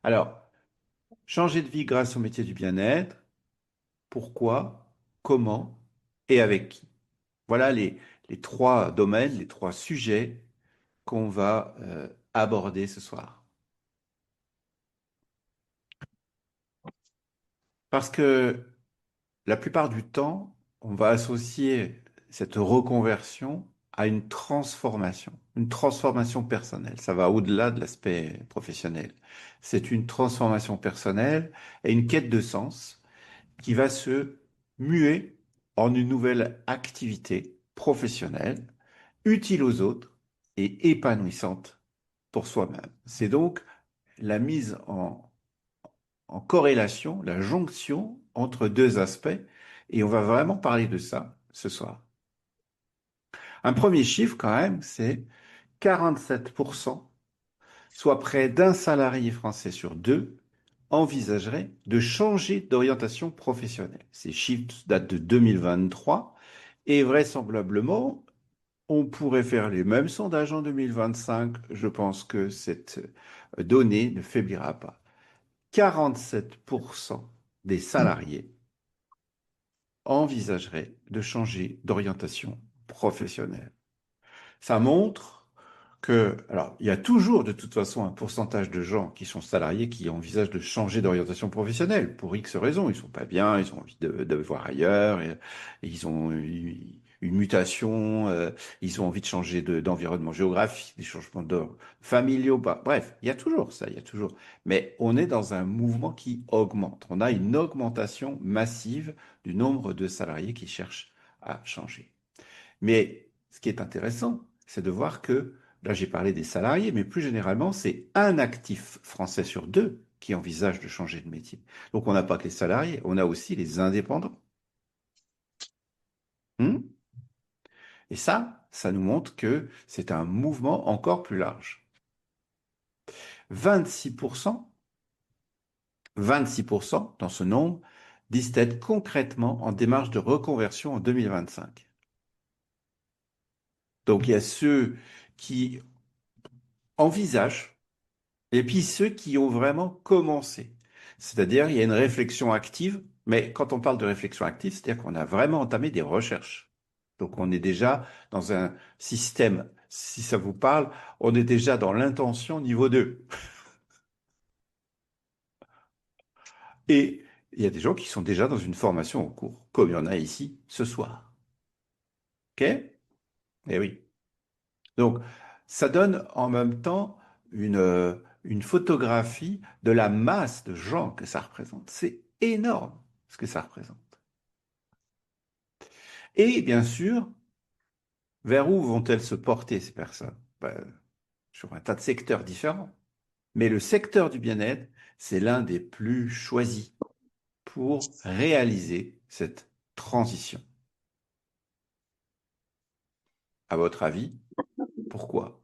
Alors, changer de vie grâce au métier du bien-être, pourquoi, comment et avec qui? Voilà les trois domaines, les trois sujets qu'on va aborder ce soir. Parce que la plupart du temps, on va associer cette reconversion à une transformation personnelle. Ça va au-delà de l'aspect professionnel. C'est une transformation personnelle et une quête de sens qui va se muer en une nouvelle activité professionnelle, utile aux autres et épanouissante pour soi-même. C'est donc la mise en corrélation, la jonction entre deux aspects, et on va vraiment parler de ça ce soir. Un premier chiffre quand même, c'est 47%, soit près d'un salarié français sur deux, envisagerait de changer d'orientation professionnelle. Ces chiffres datent de 2023 et vraisemblablement, on pourrait faire les mêmes sondages en 2025. Je pense que cette donnée ne faiblira pas. 47% des salariés envisageraient de changer d'orientation professionnelle. Ça montre que, alors, il y a toujours de toute façon un pourcentage de gens qui sont salariés qui envisagent de changer d'orientation professionnelle pour X raisons. Ils sont pas bien, ils ont envie de voir ailleurs, et ils ont une mutation, ils ont envie de changer d'environnement géographique, des changements familiaux. Bah, bref, il y a toujours ça, il y a toujours. Mais on est dans un mouvement qui augmente. On a une augmentation massive du nombre de salariés qui cherchent à changer. Mais ce qui est intéressant, c'est de voir que, là j'ai parlé des salariés, mais plus généralement, c'est un actif français sur deux qui envisage de changer de métier. Donc on n'a pas que les salariés, on a aussi les indépendants. Hmm. Et ça nous montre que c'est un mouvement encore plus large. 26%, 26% dans ce nombre disent être concrètement en démarche de reconversion en 2025. Donc il y a ceux qui envisagent et puis ceux qui ont vraiment commencé. C'est-à-dire, il y a une réflexion active, mais quand on parle de réflexion active, c'est-à-dire qu'on a vraiment entamé des recherches. Donc on est déjà dans un système, si ça vous parle, on est déjà dans l'intention niveau 2. Et il y a des gens qui sont déjà dans une formation en cours, comme il y en a ici ce soir. OK? Eh oui. Donc, ça donne en même temps une photographie de la masse de gens que ça représente. C'est énorme ce que ça représente. Et bien sûr, vers où vont-elles se porter ces personnes? Ben, sur un tas de secteurs différents. Mais le secteur du bien-être, c'est l'un des plus choisis pour réaliser cette transition. À votre avis, pourquoi?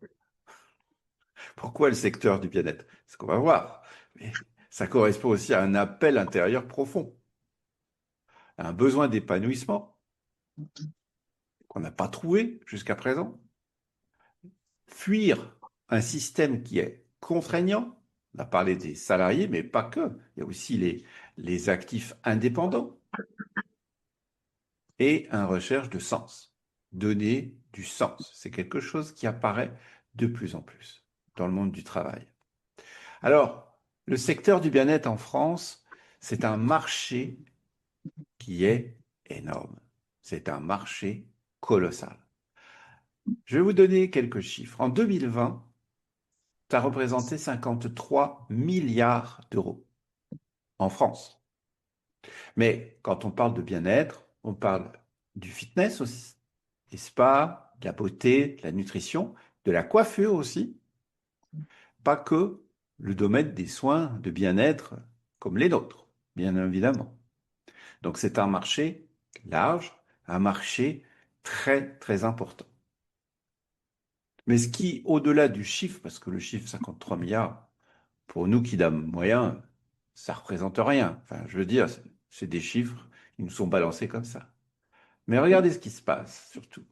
Pourquoi le secteur du bien-être? C'est ce qu'on va voir. Mais ça correspond aussi à un appel intérieur profond, à un besoin d'épanouissement qu'on n'a pas trouvé jusqu'à présent. Fuir un système qui est contraignant. On a parlé des salariés, mais pas que. Il y a aussi les actifs indépendants et une recherche de sens. Donner du sens. C'est quelque chose qui apparaît de plus en plus dans le monde du travail. Alors, le secteur du bien-être en France, c'est un marché qui est énorme. C'est un marché colossal. Je vais vous donner quelques chiffres. En 2020, ça représentait 53 milliards d'euros en France. Mais quand on parle de bien-être, on parle du fitness aussi, des spas, de la beauté, de la nutrition, de la coiffure aussi, pas que le domaine des soins de bien-être comme les nôtres, bien évidemment. Donc c'est un marché large, un marché très très important. Mais ce qui, au-delà du chiffre, parce que le chiffre 53 milliards, pour nous qui dame moyen, ça représente rien. Enfin, je veux dire, c'est des chiffres qui nous sont balancés comme ça. Mais regardez ce qui se passe, surtout.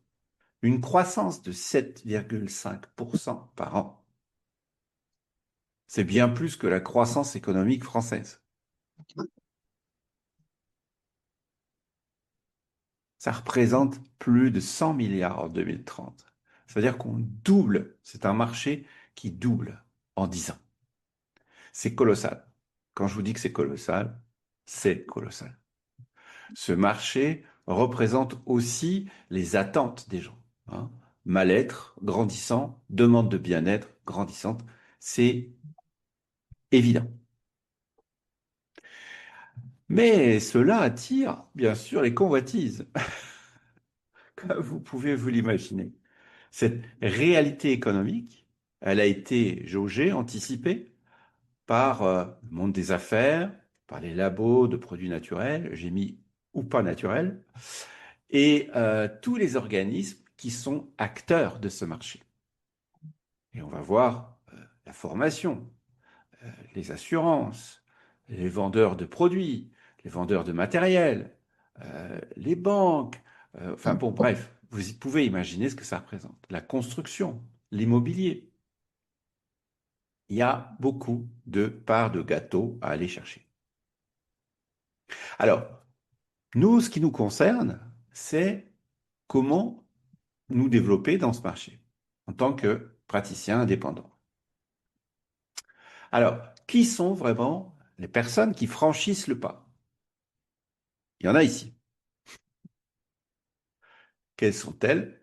Une croissance de 7,5% par an. C'est bien plus que la croissance économique française. Ça représente plus de 100 milliards en 2030. Ça veut dire qu'on double. C'est un marché qui double en 10 ans. C'est colossal. Quand je vous dis que c'est colossal, c'est colossal. Ce marché représente aussi les attentes des gens, hein. Mal-être grandissant, demande de bien-être grandissante, c'est évident. Mais cela attire bien sûr les convoitises, comme vous pouvez vous l'imaginer. Cette réalité économique, elle a été jaugée, anticipée par le monde des affaires, par les labos de produits naturels, j'ai mis ou pas naturels, et tous les organismes qui sont acteurs de ce marché. Et on va voir la formation, les assurances, les vendeurs de produits, les vendeurs de matériel, les banques, enfin bon, bref, vous pouvez imaginer ce que ça représente. La construction, l'immobilier. Il y a beaucoup de parts de gâteau à aller chercher. Alors, nous, ce qui nous concerne, c'est comment nous développer dans ce marché en tant que praticien indépendant. Alors, qui sont vraiment les personnes qui franchissent le pas? Il y en a ici. Quelles sont-elles?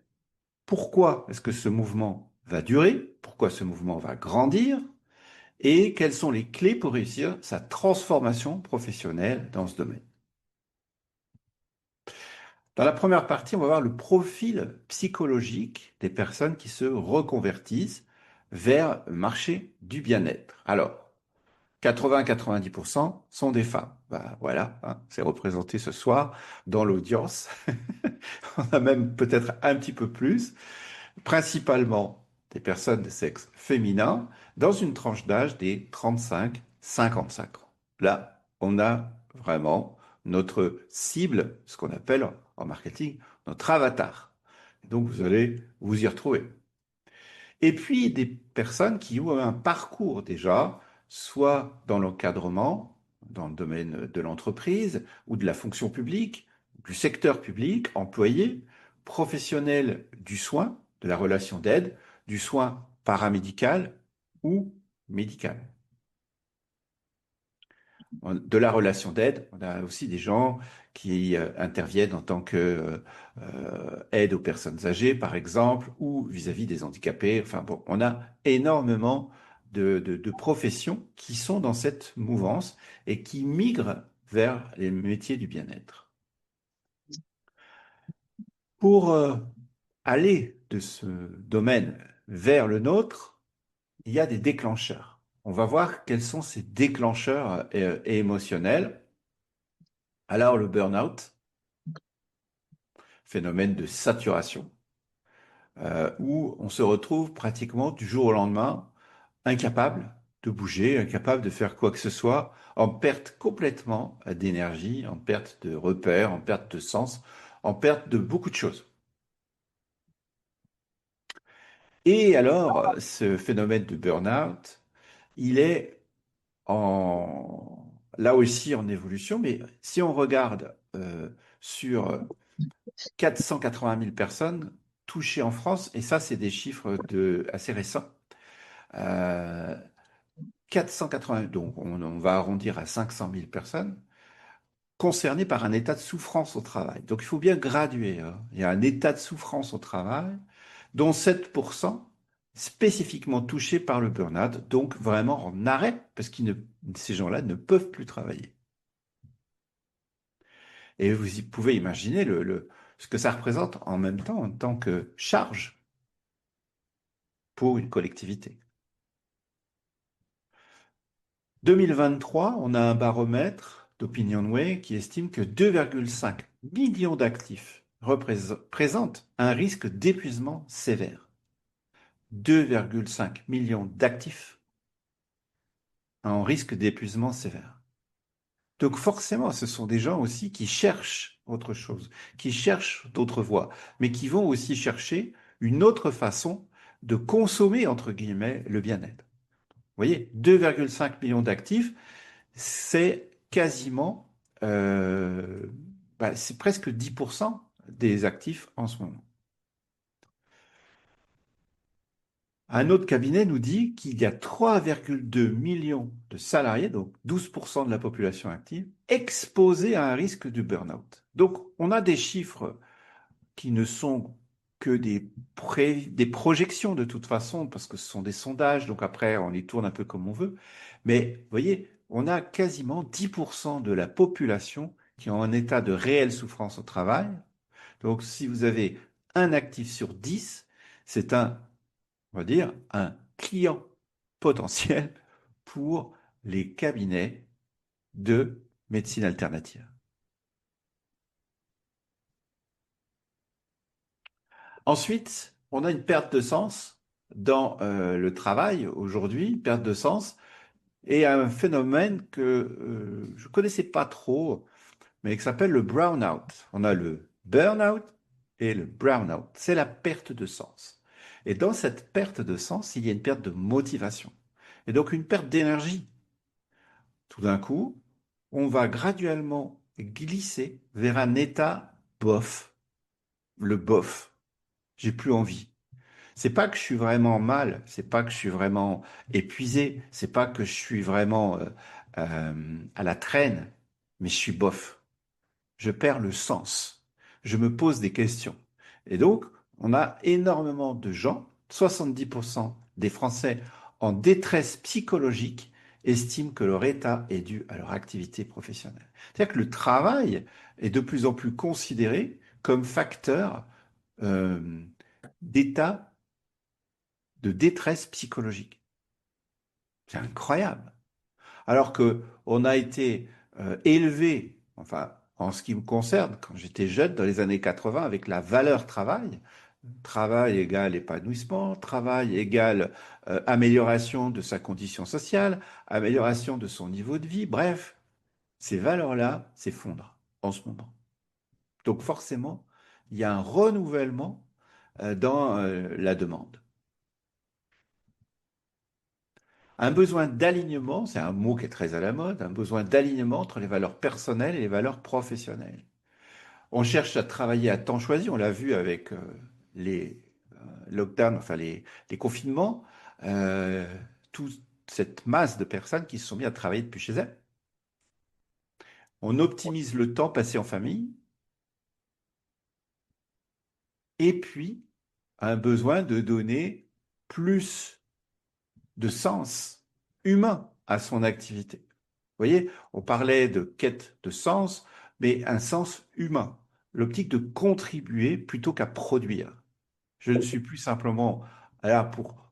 Pourquoi est-ce que ce mouvement va durer? Pourquoi ce mouvement va grandir? Et quelles sont les clés pour réussir sa transformation professionnelle dans ce domaine? Dans la première partie, on va voir le profil psychologique des personnes qui se reconvertissent vers le marché du bien-être. Alors, 80-90% sont des femmes. Bah, voilà, hein, c'est représenté ce soir dans l'audience. On a même peut-être un petit peu plus, principalement des personnes de sexe féminin, dans une tranche d'âge des 35-55 ans. Là, on a vraiment notre cible, ce qu'on appelle en marketing notre avatar. Donc, vous allez vous y retrouver. Et puis, des personnes qui ont un parcours déjà, soit dans l'encadrement, dans le domaine de l'entreprise ou de la fonction publique, du secteur public, employés, professionnels du soin, de la relation d'aide, du soin paramédical ou médical. De la relation d'aide, on a aussi des gens qui interviennent en tant que aide aux personnes âgées, par exemple, ou vis-à-vis des handicapés. Enfin bon, on a énormément de professions qui sont dans cette mouvance et qui migrent vers les métiers du bien-être. Pour aller de ce domaine vers le nôtre, il y a des déclencheurs. On va voir quels sont ces déclencheurs émotionnels. Alors, le burn-out, phénomène de saturation, où on se retrouve pratiquement du jour au lendemain incapable de bouger, incapable de faire quoi que ce soit, en perte complètement d'énergie, en perte de repères, en perte de sens, en perte de beaucoup de choses. Et alors, ce phénomène de burn-out, il est là aussi en évolution, mais si on regarde sur 480 000 personnes touchées en France, et ça, c'est des chiffres assez récents. 480, donc on va arrondir à 500 000 personnes concernées par un état de souffrance au travail. Donc il faut bien graduer, hein. Il y a un état de souffrance au travail, dont 7% spécifiquement touchés par le burn-out, donc vraiment en arrêt, parce que ces gens-là ne peuvent plus travailler. Et vous pouvez imaginer ce que ça représente en même temps en tant que charge pour une collectivité. 2023, on a un baromètre d'OpinionWay qui estime que 2,5 millions d'actifs présentent un risque d'épuisement sévère. 2,5 millions d'actifs en risque d'épuisement sévère. Donc forcément, ce sont des gens aussi qui cherchent autre chose, qui cherchent d'autres voies, mais qui vont aussi chercher une autre façon de consommer, entre guillemets, le bien-être. voyez, 2,5 millions d'actifs, c'est quasiment, euh, c'est presque 10% des actifs en ce moment. Un autre cabinet nous dit qu'il y a 3,2 millions de salariés, donc 12% de la population active, exposés à un risque de burn-out. Donc, on a des chiffres qui ne sont que des projections de toute façon, parce que ce sont des sondages, donc après, on les tourne un peu comme on veut. Mais, vous voyez, on a quasiment 10% de la population qui est en état de réelle souffrance au travail. Donc, si vous avez un actif sur 10, c'est on va dire, un client potentiel pour les cabinets de médecine alternative. Ensuite, on a une perte de sens dans le travail aujourd'hui, perte de sens, et un phénomène que je ne connaissais pas trop, mais qui s'appelle le brownout. On a le burnout et le brownout. C'est la perte de sens. Et dans cette perte de sens, il y a une perte de motivation. Et donc une perte d'énergie. Tout d'un coup, on va graduellement glisser vers un état bof. Le bof. J'ai plus envie. C'est pas que je suis vraiment mal, c'est pas que je suis vraiment épuisé, c'est pas que je suis vraiment à la traîne, mais je suis bof. Je perds le sens. Je me pose des questions. Et donc, on a énormément de gens, 70% des Français en détresse psychologique, estiment que leur état est dû à leur activité professionnelle. C'est-à-dire que le travail est de plus en plus considéré comme facteur euh, d'état de détresse psychologique. C'est incroyable. Alors que on a été élevé, enfin, en ce qui me concerne, quand j'étais jeune, dans les années 80, avec la valeur travail, travail égale épanouissement, travail égale amélioration de sa condition sociale, amélioration de son niveau de vie, bref, ces valeurs-là s'effondrent en ce moment. Donc forcément, il y a un renouvellement dans la demande. Un besoin d'alignement, c'est un mot qui est très à la mode, un besoin d'alignement entre les valeurs personnelles et les valeurs professionnelles. On cherche à travailler à temps choisi, on l'a vu avec les lockdowns, enfin les confinements, euh, toute cette masse de personnes qui se sont mis à travailler depuis chez elles. On optimise le temps passé en famille et puis un besoin de donner plus de sens humain à son activité. Vous voyez, on parlait de quête de sens, mais un sens humain, l'optique de contribuer plutôt qu'à produire. Je ne suis plus simplement là pour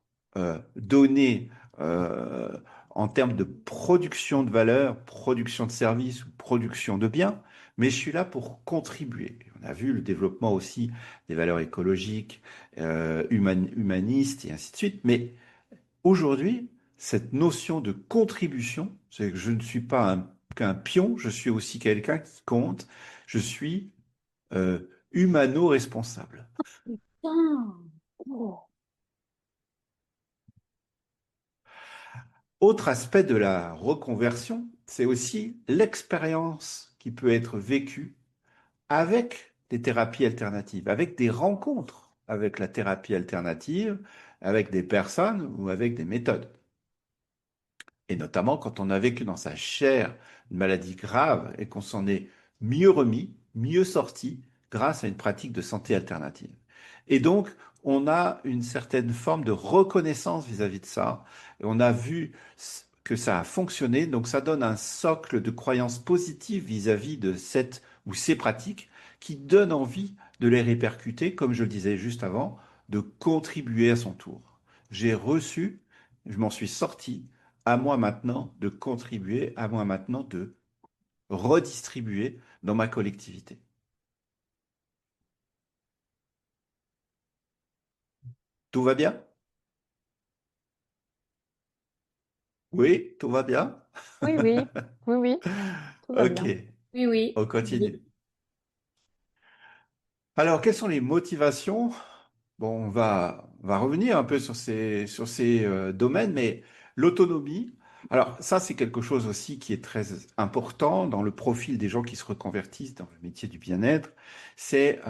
donner euh, en termes de production de valeur, production de services ou production de biens, mais je suis là pour contribuer. On a vu le développement aussi des valeurs écologiques, humanistes et ainsi de suite, mais aujourd'hui, cette notion de contribution, c'est que je ne suis pas qu'un pion, je suis aussi quelqu'un qui compte, je suis humano-responsable. Ah, oh. Autre aspect de la reconversion, c'est aussi l'expérience qui peut être vécue avec des thérapies alternatives, avec des rencontres avec la thérapie alternative, avec des personnes ou avec des méthodes. Et notamment quand on a vécu dans sa chair une maladie grave et qu'on s'en est mieux remis, mieux sorti grâce à une pratique de santé alternative. Et donc, on a une certaine forme de reconnaissance vis-à-vis de ça. Et on a vu que ça a fonctionné, donc ça donne un socle de croyances positives vis-à-vis de cette ou ces pratiques qui donnent envie de les répercuter, comme je le disais juste avant, de contribuer à son tour. J'ai reçu, je m'en suis sorti, à moi maintenant de contribuer, à moi maintenant de redistribuer dans ma collectivité. Tout va bien? Oui, tout va bien? Oui, oui, oui, oui, tout va Ok, bien. Oui, oui, on oui. continue. Alors, quelles sont les motivations? Bon, on va revenir un peu sur ces domaines, mais L'autonomie, alors ça c'est quelque chose aussi qui est très important dans le profil des gens qui se reconvertissent dans le métier du bien-être, c'est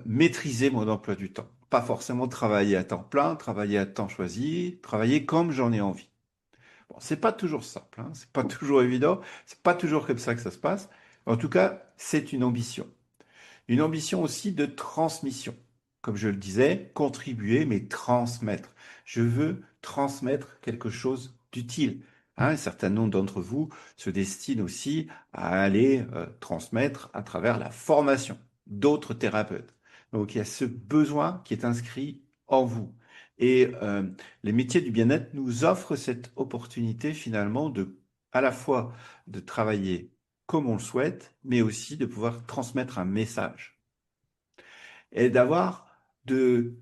maîtriser mon emploi du temps. Pas forcément travailler à temps plein, travailler à temps choisi, travailler comme j'en ai envie. Bon, c'est pas toujours simple, hein, c'est pas toujours évident, c'est pas toujours comme ça que ça se passe. En tout cas, c'est une ambition. Une ambition aussi de transmission. Comme je le disais, contribuer, mais transmettre. Je veux transmettre quelque chose d'utile. Hein, un certain nombre d'entre vous se destinent aussi à aller transmettre à travers la formation d'autres thérapeutes. Donc il y a ce besoin qui est inscrit en vous. Et les métiers du bien-être nous offrent cette opportunité finalement de à la fois de travailler comme on le souhaite, mais aussi de pouvoir transmettre un message et de,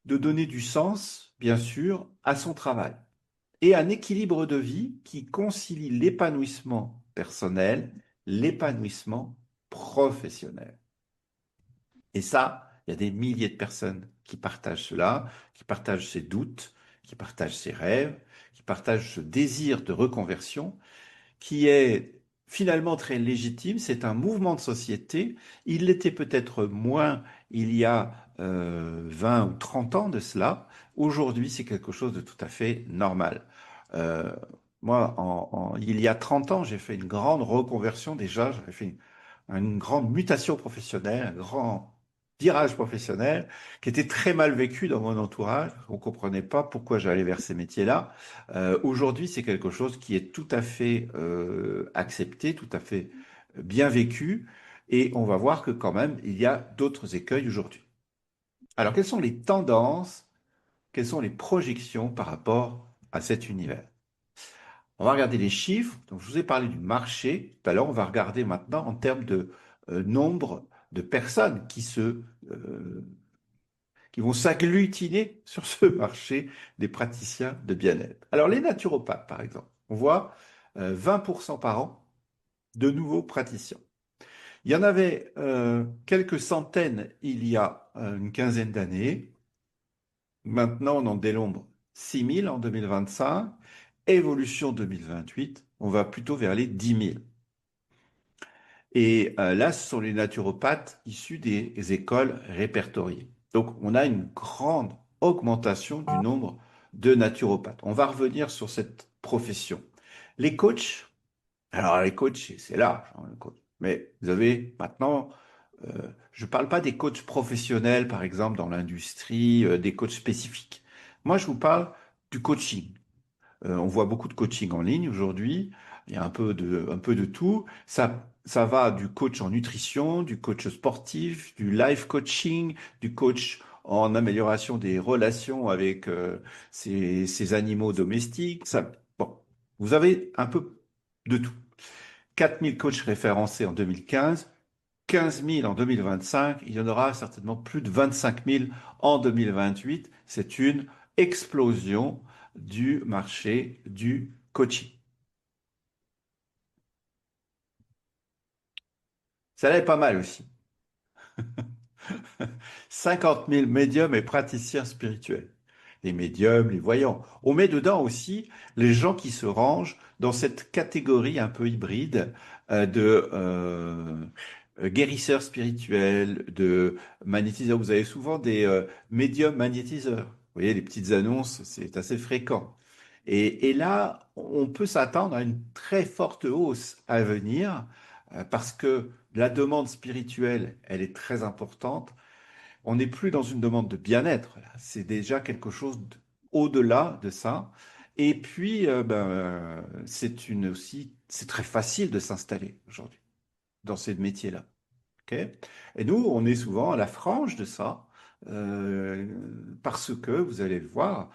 de donner du sens, bien sûr, à son travail et un équilibre de vie qui concilie l'épanouissement personnel, l'épanouissement professionnel. Et ça, il y a des milliers de personnes qui partagent cela, qui partagent ces doutes, qui partagent ces rêves, qui partagent ce désir de reconversion qui est finalement très légitime. C'est un mouvement de société. Il l'était peut-être moins il y a 20 ou 30 ans de cela. Aujourd'hui, c'est quelque chose de tout à fait normal. Euh, Moi, il y a 30 ans, j'ai fait une grande reconversion déjà. J'avais fait une grande mutation professionnelle, un grand virage professionnel qui était très mal vécu dans mon entourage. On ne comprenait pas pourquoi j'allais vers ces métiers-là. Aujourd'hui, c'est quelque chose qui est tout à fait accepté, tout à fait bien vécu, et on va voir que quand même, il y a d'autres écueils aujourd'hui. Alors, quelles sont les tendances, quelles sont les projections par rapport à cet univers? On va regarder les chiffres. Donc, je vous ai parlé du marché. Tout à l'heure, on va regarder maintenant en termes de nombre de personnes qui vont s'agglutiner sur ce marché des praticiens de bien-être. Alors, les naturopathes, par exemple, on voit 20% par an de nouveaux praticiens. Il y en avait quelques centaines il y a une quinzaine d'années. Maintenant, on en dénombre 6 000 en 2025. Évolution 2028, on va plutôt vers les 10 000. Et là, ce sont les naturopathes issus des écoles répertoriées. Donc, on a une grande augmentation du nombre de naturopathes. On va revenir sur cette profession. Les coachs, alors les coachs, c'est large, hein, le coach. Mais vous avez maintenant, je ne parle pas des coachs professionnels, par exemple, dans l'industrie, des coachs spécifiques. Moi, je vous parle du coaching. On voit beaucoup de coaching en ligne aujourd'hui. Il y a un peu de tout. Ça va du coach en nutrition, du coach sportif, du life coaching, du coach en amélioration des relations avec ces animaux domestiques. Bon, vous avez un peu de tout. 4 000 coachs référencés en 2015, 15 000 en 2025. Il y en aura certainement plus de 25 000 en 2028. C'est une explosion du marché du coaching. Ça là est pas mal aussi. 50 000 médiums et praticiens spirituels. Les médiums, les voyants. On met dedans aussi les gens qui se rangent dans cette catégorie un peu hybride de guérisseurs spirituels, de magnétiseurs. Vous avez souvent des médiums magnétiseurs. Vous voyez, les petites annonces, c'est assez fréquent. Et là, on peut s'attendre à une très forte hausse à venir parce que la demande spirituelle, elle est très importante. On n'est plus dans une demande de bien-être, là. C'est déjà quelque chose au-delà de ça. Et puis, c'est très facile de s'installer aujourd'hui dans ces métiers-là. Ok. Et nous, on est souvent à la frange de ça, euh, parce que, vous allez le voir,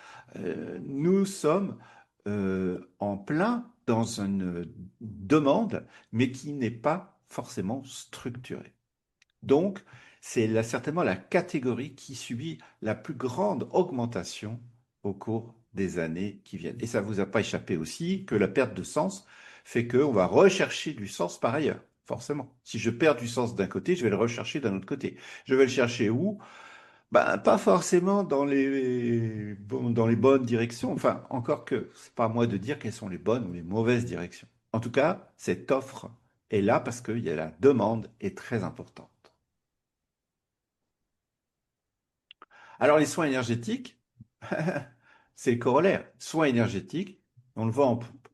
nous sommes en plein dans une demande, mais qui n'est pas forcément structurée. Donc, c'est certainement la catégorie qui subit la plus grande augmentation au cours des années qui viennent. Et ça ne vous a pas échappé aussi que la perte de sens fait qu'on va rechercher du sens par ailleurs, forcément. Si je perds du sens d'un côté, je vais le rechercher d'un autre côté. Je vais le chercher où? Ben, pas forcément dans les bonnes directions. Enfin, encore que, c'est pas à moi de dire quelles sont les bonnes ou les mauvaises directions. En tout cas, cette offre est là parce que la demande est très importante. Alors, les soins énergétiques, c'est le corollaire. Soins énergétiques, on le voit en poupe.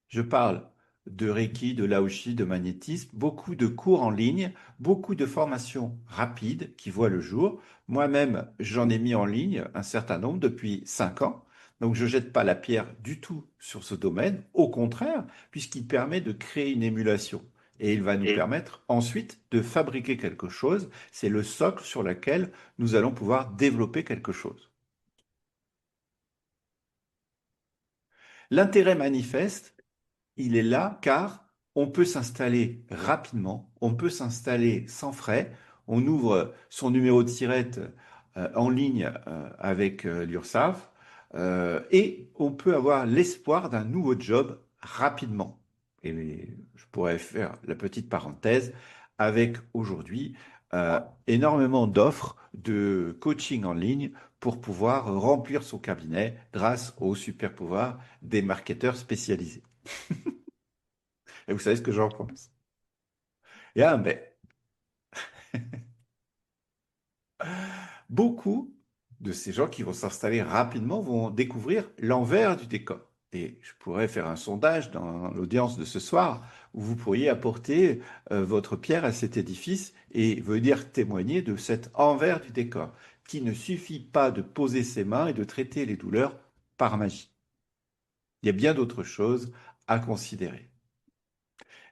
Je parle de Reiki, de Laoshi, de magnétisme, beaucoup de cours en ligne, beaucoup de formations rapides qui voient le jour. Moi-même, j'en ai mis en ligne un certain nombre depuis 5 ans. Donc, je ne jette pas la pierre du tout sur ce domaine. Au contraire, puisqu'il permet de créer une émulation. Et il va nous permettre ensuite de fabriquer quelque chose. C'est le socle sur lequel nous allons pouvoir développer quelque chose. L'intérêt manifeste, il est là car on peut s'installer rapidement, on peut s'installer sans frais, on ouvre son numéro de SIRET en ligne avec l'URSSAF et on peut avoir l'espoir d'un nouveau job rapidement. Et je pourrais faire la petite parenthèse avec aujourd'hui énormément d'offres de coaching en ligne pour pouvoir remplir son cabinet grâce au super pouvoir des marketeurs spécialisés. Et vous savez ce que j'en pense. Et ah, ben, beaucoup de ces gens qui vont s'installer rapidement vont découvrir l'envers du décor. Et je pourrais faire un sondage dans l'audience de ce soir où vous pourriez apporter votre pierre à cet édifice et venir témoigner de cet envers du décor, qui ne suffit pas de poser ses mains et de traiter les douleurs par magie. Il y a bien d'autres choses à considérer.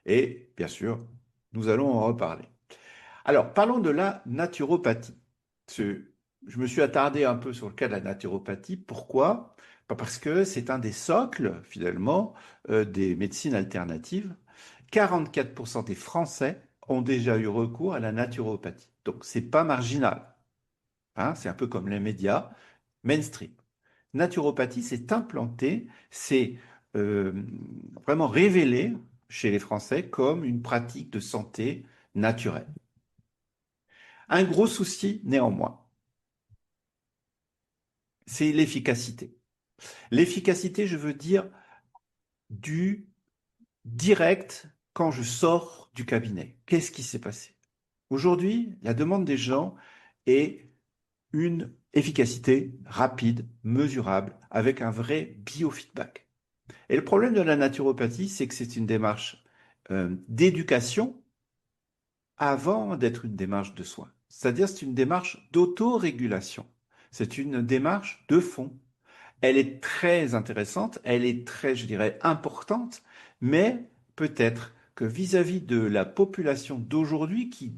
Et bien sûr, nous allons en reparler. Alors, parlons de la naturopathie. Je me suis attardé un peu sur le cas de la naturopathie. Pourquoi? Pas parce que c'est un des socles, finalement, des médecines alternatives. 44% des Français ont déjà eu recours à la naturopathie. Donc, c'est pas marginal. Hein, c'est un peu comme les médias mainstream. Naturopathie s'est implantée, c'est euh, vraiment révélé chez les Français comme une pratique de santé naturelle. Un gros souci néanmoins, c'est l'efficacité. L'efficacité, je veux dire, du direct quand je sors du cabinet. Qu'est-ce qui s'est passé? Aujourd'hui, la demande des gens est une efficacité rapide, mesurable, avec un vrai biofeedback. Et le problème de la naturopathie, c'est que c'est une démarche d'éducation avant d'être une démarche de soins. C'est-à-dire c'est une démarche d'autorégulation. C'est une démarche de fond. Elle est très intéressante, elle est très, je dirais, importante, mais peut-être que vis-à-vis de la population d'aujourd'hui qui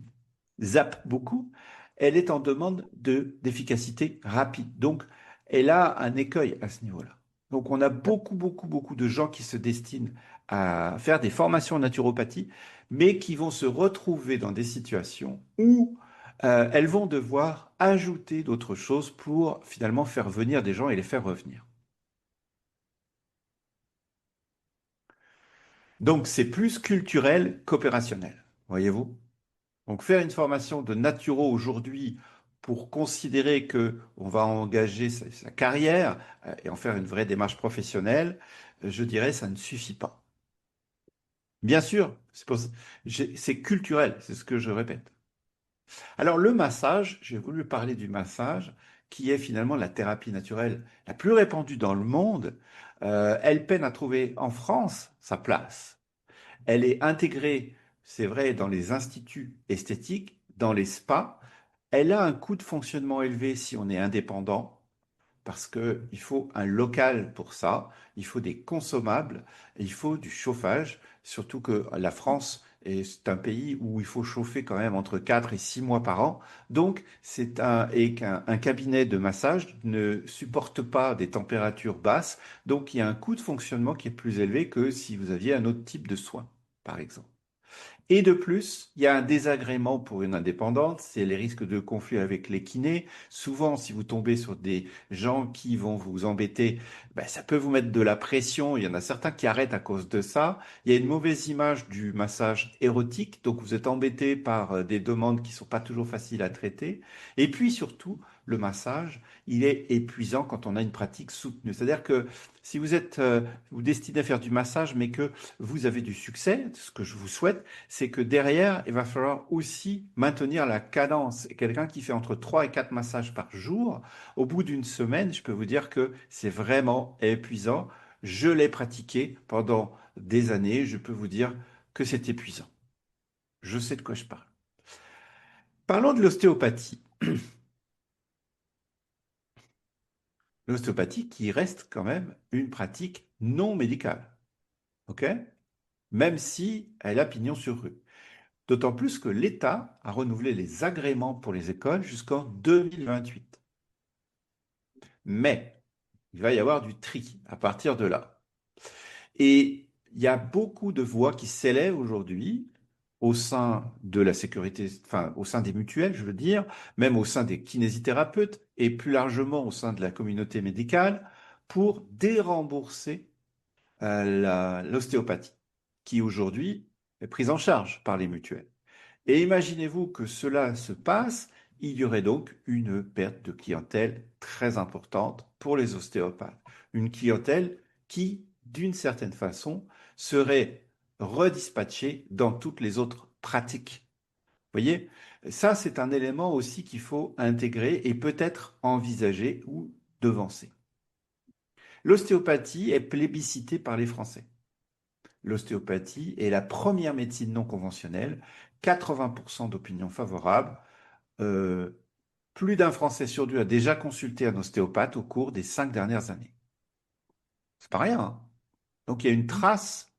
zappe beaucoup, elle est en demande d'efficacité rapide. Donc, elle a un écueil à ce niveau-là. Donc, on a beaucoup de gens qui se destinent à faire des formations en naturopathie, mais qui vont se retrouver dans des situations où elles vont devoir ajouter d'autres choses pour finalement faire venir des gens et les faire revenir. Donc, c'est plus culturel qu'opérationnel, voyez-vous? Donc, faire une formation de naturo aujourd'hui pour considérer que on va engager sa carrière et en faire une vraie démarche professionnelle, je dirais ça ne suffit pas. Bien sûr, c'est culturel, c'est ce que je répète. Alors, le massage, j'ai voulu parler du massage, qui est finalement la thérapie naturelle la plus répandue dans le monde. Elle peine à trouver en France sa place. Elle est intégrée, c'est vrai, dans les instituts esthétiques, dans les spas. Elle a un coût de fonctionnement élevé si on est indépendant, parce qu'il faut un local pour ça, il faut des consommables, il faut du chauffage, surtout que la France est un pays où il faut chauffer quand même entre 4 et 6 mois par an. Donc, et qu'un cabinet de massage ne supporte pas des températures basses. Donc, il y a un coût de fonctionnement qui est plus élevé que si vous aviez un autre type de soin, par exemple. Et de plus, il y a un désagrément pour une indépendante, c'est les risques de conflit avec les kinés. Souvent, si vous tombez sur des gens qui vont vous embêter, ben, ça peut vous mettre de la pression. Il y en a certains qui arrêtent à cause de ça. Il y a une mauvaise image du massage érotique, donc vous êtes embêté par des demandes qui sont pas toujours faciles à traiter. Et puis surtout, le massage, il est épuisant quand on a une pratique soutenue. C'est-à-dire que si vous êtes vous destinez à faire du massage, mais que vous avez du succès, ce que je vous souhaite, c'est que derrière, il va falloir aussi maintenir la cadence. Et quelqu'un qui fait entre 3 et 4 massages par jour, au bout d'une semaine, je peux vous dire que c'est vraiment épuisant. Je l'ai pratiqué pendant des années, je peux vous dire que c'est épuisant. Je sais de quoi je parle. Parlons de l'ostéopathie. L'ostéopathie qui reste quand même une pratique non médicale. OK? Même si elle a pignon sur rue. D'autant plus que l'État a renouvelé les agréments pour les écoles jusqu'en 2028. Mais il va y avoir du tri à partir de là. Et il y a beaucoup de voix qui s'élèvent aujourd'hui au sein de la sécurité, enfin au sein des mutuelles, je veux dire, même au sein des kinésithérapeutes et plus largement au sein de la communauté médicale, pour dérembourser l'ostéopathie, qui aujourd'hui est prise en charge par les mutuelles. Et imaginez-vous que cela se passe, il y aurait donc une perte de clientèle très importante pour les ostéopathes. Une clientèle qui, d'une certaine façon, serait redispatchée dans toutes les autres pratiques. Vous voyez, ça c'est un élément aussi qu'il faut intégrer et peut-être envisager ou devancer. L'ostéopathie est plébiscitée par les Français. L'ostéopathie est la première médecine non conventionnelle, 80% d'opinions favorables. Euh, Plus d'un Français sur deux a déjà consulté un ostéopathe au cours des 5 dernières années. C'est pas rien, hein. Donc il y a une trace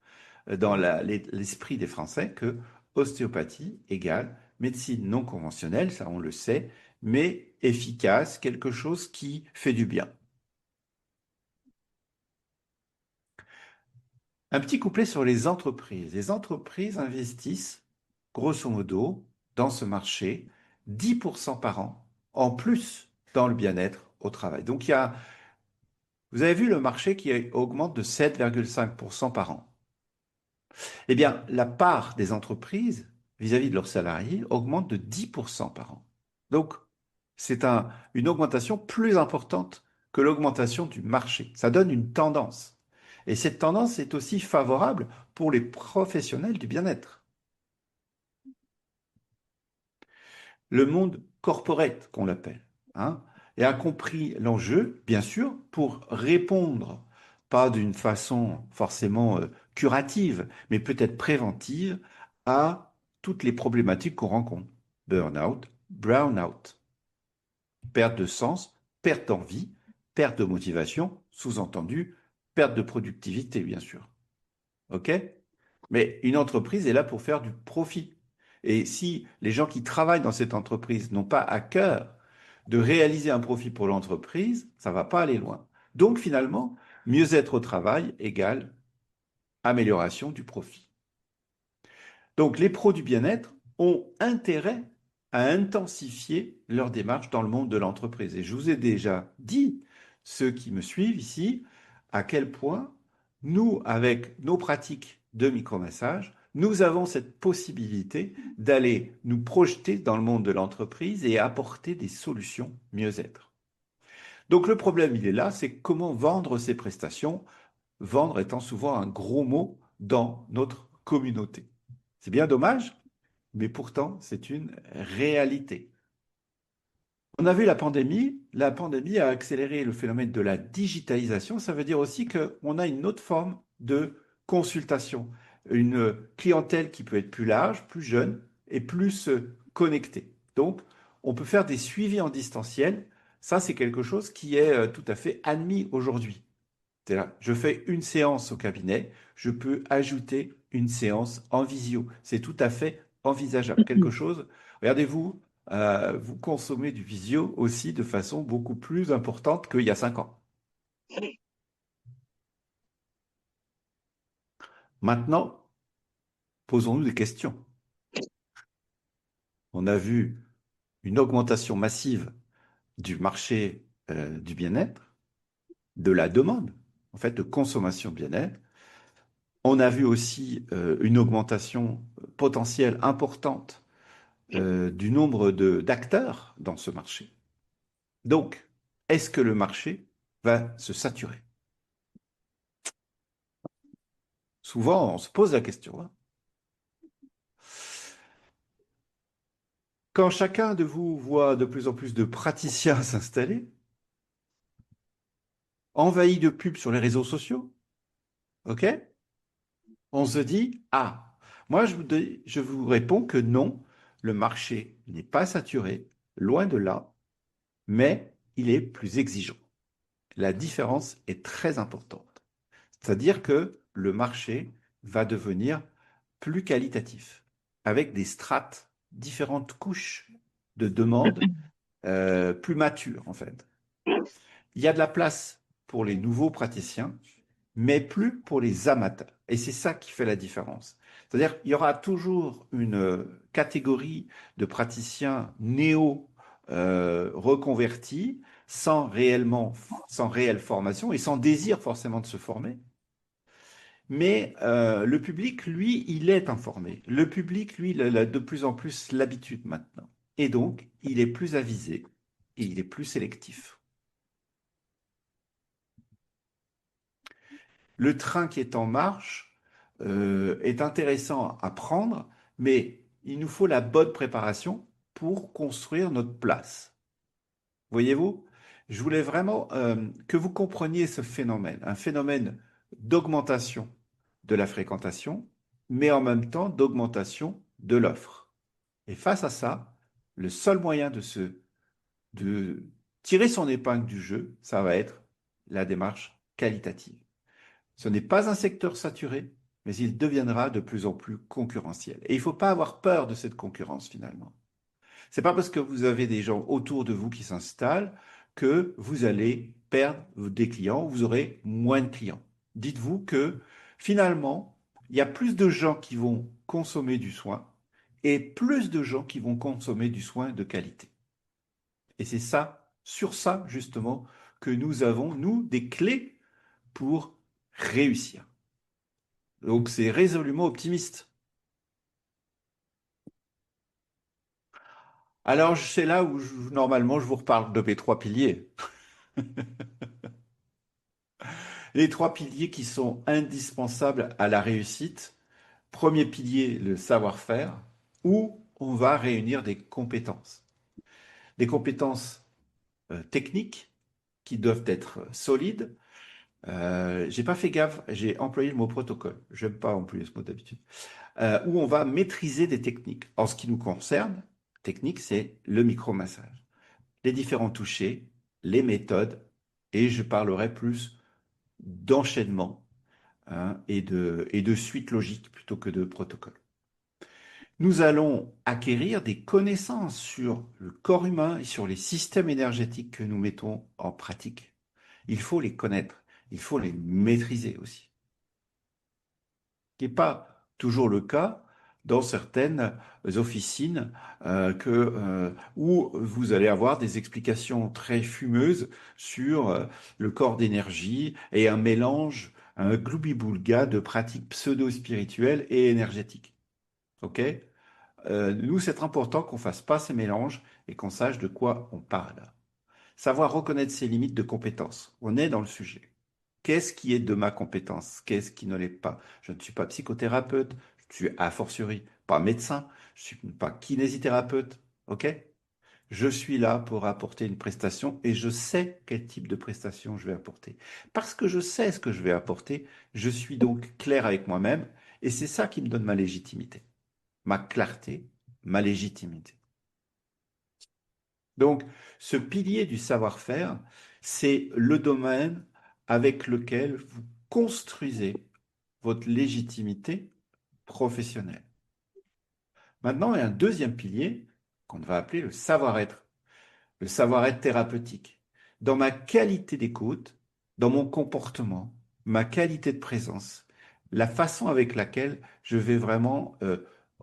dans l'esprit des Français que ostéopathie égale médecine non conventionnelle, ça on le sait, mais efficace, quelque chose qui fait du bien. Un petit couplet sur les entreprises. Les entreprises investissent, grosso modo, dans ce marché, 10% par an, en plus dans le bien-être au travail. Donc vous avez vu le marché qui augmente de 7,5% par an. Eh bien, la part des entreprises vis-à-vis de leurs salariés augmente de 10% par an. Donc, c'est une augmentation plus importante que l'augmentation du marché. Ça donne une tendance. Et cette tendance est aussi favorable pour les professionnels du bien-être. Le monde corporate, qu'on l'appelle, hein, et a compris l'enjeu, bien sûr, pour répondre, pas d'une façon forcément curative, mais peut-être préventive, à toutes les problématiques qu'on rencontre. Burnout, brownout, perte de sens, perte d'envie, perte de motivation, sous-entendu, perte de productivité, bien sûr. OK? Mais une entreprise est là pour faire du profit. Et si les gens qui travaillent dans cette entreprise n'ont pas à cœur de réaliser un profit pour l'entreprise, ça ne va pas aller loin. Donc finalement, mieux-être au travail égale amélioration du profit. Donc les pros du bien-être ont intérêt à intensifier leur démarche dans le monde de l'entreprise. Et je vous ai déjà dit, ceux qui me suivent ici, à quel point nous, avec nos pratiques de micromassage, nous avons cette possibilité d'aller nous projeter dans le monde de l'entreprise et apporter des solutions mieux-être. Donc le problème, il est là, c'est comment vendre ces prestations, vendre étant souvent un gros mot dans notre communauté. C'est bien dommage, mais pourtant, c'est une réalité. On a vu la pandémie a accéléré le phénomène de la digitalisation. Ça veut dire aussi qu'on a une autre forme de consultation, une clientèle qui peut être plus large, plus jeune et plus connectée. Donc, on peut faire des suivis en distanciel. Ça, c'est quelque chose qui est tout à fait admis aujourd'hui. C'est-à-dire, je fais une séance au cabinet, je peux ajouter une séance en visio. C'est tout à fait envisageable. Quelque chose, regardez-vous, vous consommez du visio aussi de façon beaucoup plus importante qu'il y a 5 ans. Maintenant, posons-nous des questions. On a vu une augmentation massive du marché du bien-être, de la demande, en fait, de consommation bien-être. On a vu aussi une augmentation potentielle importante du nombre d'acteurs dans ce marché. Donc, est-ce que le marché va se saturer? Souvent, on se pose la question, hein. Quand chacun de vous voit de plus en plus de praticiens s'installer, envahis de pubs sur les réseaux sociaux, ok? On se dit, ah, moi je vous réponds que non, le marché n'est pas saturé, loin de là, mais il est plus exigeant. La différence est très importante. C'est-à-dire que le marché va devenir plus qualitatif, avec des strates, différentes couches de demandes plus matures en fait. Il y a de la place pour les nouveaux praticiens, mais plus pour les amateurs. Et c'est ça qui fait la différence. C'est-à-dire qu'il y aura toujours une catégorie de praticiens reconvertis, sans réelle formation et sans désir forcément de se former. Mais le public, lui, il est informé. Le public, lui, il a de plus en plus l'habitude maintenant. Et donc, il est plus avisé et il est plus sélectif. Le train qui est en marche est intéressant à prendre, mais il nous faut la bonne préparation pour construire notre place. Voyez-vous, je voulais vraiment que vous compreniez ce phénomène, un phénomène d'augmentation de la fréquentation, mais en même temps d'augmentation de l'offre. Et face à ça, le seul moyen de tirer son épingle du jeu, ça va être la démarche qualitative. Ce n'est pas un secteur saturé, mais il deviendra de plus en plus concurrentiel. Et il ne faut pas avoir peur de cette concurrence finalement. C'est pas parce que vous avez des gens autour de vous qui s'installent que vous allez perdre des clients, vous aurez moins de clients. Dites-vous que finalement, il y a plus de gens qui vont consommer du soin et plus de gens qui vont consommer du soin de qualité. Et c'est ça, sur ça justement, que nous avons, nous, des clés pour réussir. Donc c'est résolument optimiste. Alors c'est là où normalement je vous reparle de mes trois piliers. Les trois piliers qui sont indispensables à la réussite. Premier pilier, le savoir-faire, où on va réunir des compétences. Des compétences techniques qui doivent être solides. J'ai pas fait gaffe, j'ai employé le mot protocole. J'aime pas employer ce mot d'habitude. Où on va maîtriser des techniques. En ce qui nous concerne, technique, c'est le micromassage, les différents touchés, les méthodes, et je parlerai plus d'enchaînement, hein, et de suite logique plutôt que de protocole. Nous allons acquérir des connaissances sur le corps humain et sur les systèmes énergétiques que nous mettons en pratique. Il faut les connaître, il faut les maîtriser aussi. Ce n'est pas toujours le cas dans certaines officines où vous allez avoir des explications très fumeuses sur le corps d'énergie et un mélange, un gloubi-boulga de pratiques pseudo-spirituelles et énergétiques. OK? Nous, c'est important qu'on ne fasse pas ces mélanges et qu'on sache de quoi on parle. Savoir reconnaître ses limites de compétences. On est dans le sujet. Qu'est-ce qui est de ma compétence? Qu'est-ce qui ne l'est pas? Je ne suis pas psychothérapeute, je suis a fortiori pas médecin, je ne suis pas kinésithérapeute, ok? Je suis là pour apporter une prestation et je sais quel type de prestation je vais apporter. Parce que je sais ce que je vais apporter, je suis donc clair avec moi-même et c'est ça qui me donne ma légitimité, ma clarté, ma légitimité. Donc, ce pilier du savoir-faire, c'est le domaine avec lequel vous construisez votre légitimité professionnelle. Maintenant, il y a un deuxième pilier qu'on va appeler le savoir-être thérapeutique. Dans ma qualité d'écoute, dans mon comportement, ma qualité de présence, la façon avec laquelle je vais vraiment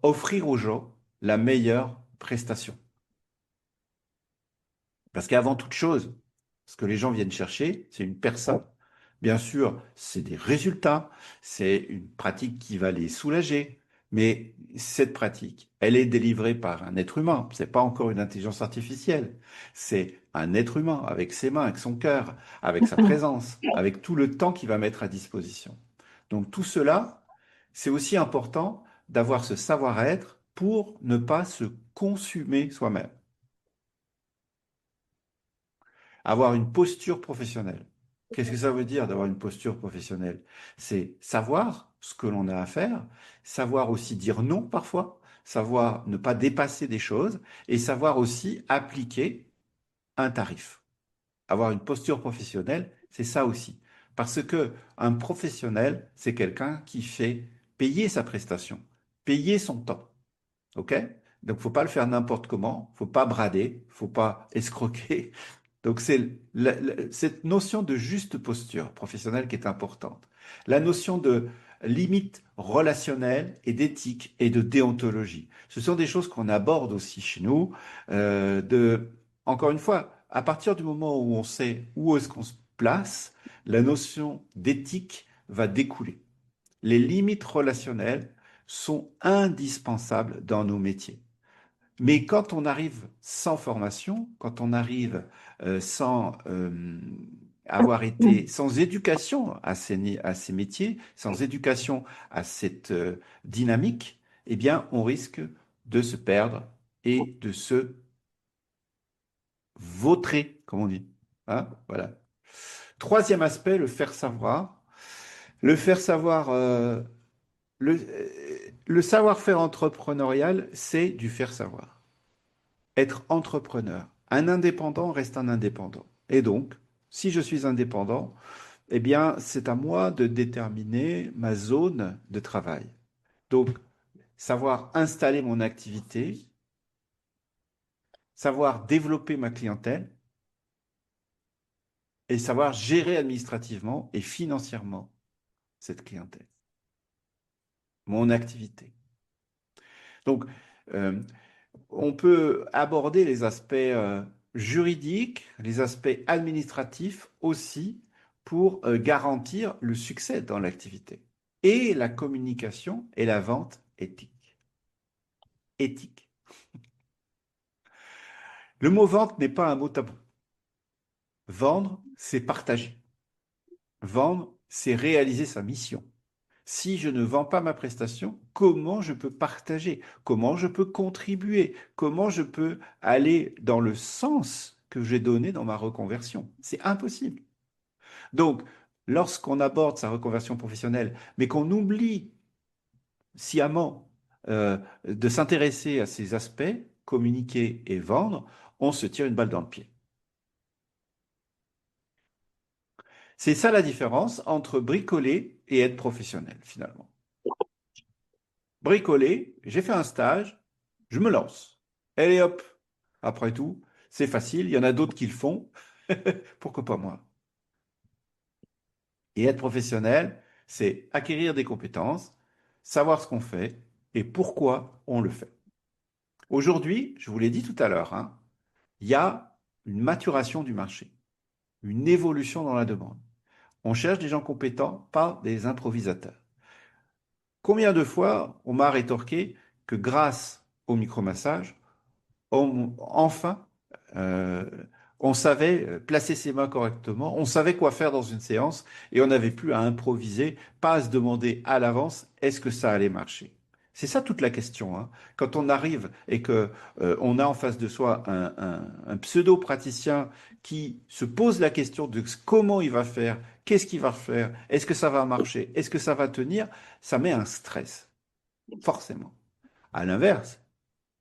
offrir aux gens la meilleure prestation. Parce qu'avant toute chose, ce que les gens viennent chercher, c'est une personne. Bien sûr, c'est des résultats, c'est une pratique qui va les soulager, mais cette pratique, elle est délivrée par un être humain. C'est pas encore une intelligence artificielle. C'est un être humain avec ses mains, avec son cœur, avec sa présence, avec tout le temps qu'il va mettre à disposition. Donc tout cela, c'est aussi important d'avoir ce savoir-être pour ne pas se consumer soi-même. Avoir une posture professionnelle. Qu'est-ce que ça veut dire d'avoir une posture professionnelle? C'est savoir ce que l'on a à faire, savoir aussi dire non parfois, savoir ne pas dépasser des choses et savoir aussi appliquer un tarif. Avoir une posture professionnelle, c'est ça aussi. Parce que un professionnel, c'est quelqu'un qui fait payer sa prestation, payer son temps. OK? Donc, faut pas le faire n'importe comment, faut pas brader, faut pas escroquer. Donc, c'est cette notion de juste posture professionnelle qui est importante. La notion de limite relationnelle et d'éthique et de déontologie. Ce sont des choses qu'on aborde aussi chez nous. Encore une fois, à partir du moment où on sait où est-ce qu'on se place, la notion d'éthique va découler. Les limites relationnelles sont indispensables dans nos métiers. Mais quand on arrive sans formation, quand on arrive sans avoir été, sans éducation à ces métiers, sans éducation à cette dynamique, eh bien, on risque de se perdre et de se vautrer, comme on dit. Hein, voilà. Troisième aspect, le faire savoir. Le faire savoir, le savoir-faire entrepreneurial, c'est du faire savoir. Être entrepreneur. Un indépendant reste un indépendant. Et donc, si je suis indépendant, eh bien, c'est à moi de déterminer ma zone de travail. Donc, savoir installer mon activité, savoir développer ma clientèle et savoir gérer administrativement et financièrement cette clientèle, mon activité. Donc, euh, on peut aborder les aspects juridiques, les aspects administratifs aussi pour garantir le succès dans l'activité. Et la communication et la vente éthique. Éthique. Le mot vente n'est pas un mot tabou. Vendre, c'est partager. Vendre, c'est réaliser sa mission. Si je ne vends pas ma prestation, comment je peux partager? Comment je peux contribuer? Comment je peux aller dans le sens que j'ai donné dans ma reconversion? C'est impossible. Donc, lorsqu'on aborde sa reconversion professionnelle, mais qu'on oublie sciemment de s'intéresser à ces aspects, communiquer et vendre, on se tire une balle dans le pied. C'est ça la différence entre bricoler et être professionnel, finalement. Bricoler, j'ai fait un stage, je me lance. Allez hop, après tout, c'est facile, il y en a d'autres qui le font, pourquoi pas moi? Et être professionnel, c'est acquérir des compétences, savoir ce qu'on fait et pourquoi on le fait. Aujourd'hui, je vous l'ai dit tout à l'heure, hein, il y a une maturation du marché, une évolution dans la demande. On cherche des gens compétents, pas des improvisateurs. Combien de fois on m'a rétorqué que grâce au micromassage, enfin, euh, on savait placer ses mains correctement, on savait quoi faire dans une séance et on n'avait plus à improviser, pas à se demander à l'avance est-ce que ça allait marcher. C'est ça toute la question, hein. Quand on arrive et que on a en face de soi un pseudo-praticien qui se pose la question de comment il va faire, qu'est-ce qu'il va faire, est-ce que ça va marcher, est-ce que ça va tenir, ça met un stress, forcément. À l'inverse,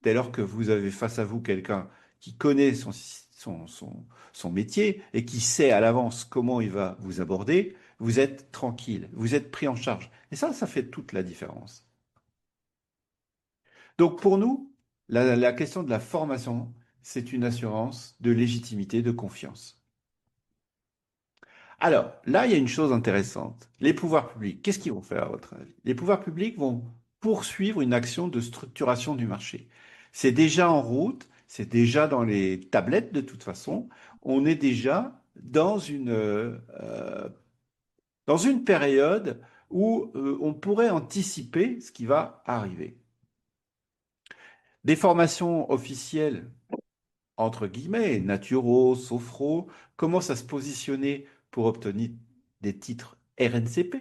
dès lors que vous avez face à vous quelqu'un qui connaît son métier et qui sait à l'avance comment il va vous aborder, vous êtes tranquille, vous êtes pris en charge. Et ça fait toute la différence. Donc pour nous, la question de la formation, c'est une assurance de légitimité, de confiance. Alors, là, il y a une chose intéressante. Les pouvoirs publics, qu'est-ce qu'ils vont faire à votre avis? Les pouvoirs publics vont poursuivre une action de structuration du marché. C'est déjà en route, c'est déjà dans les tablettes de toute façon. On est déjà dans une période où on pourrait anticiper ce qui va arriver. Des formations officielles, entre guillemets, naturo, sophro, commencent à se positionner pour obtenir des titres RNCP,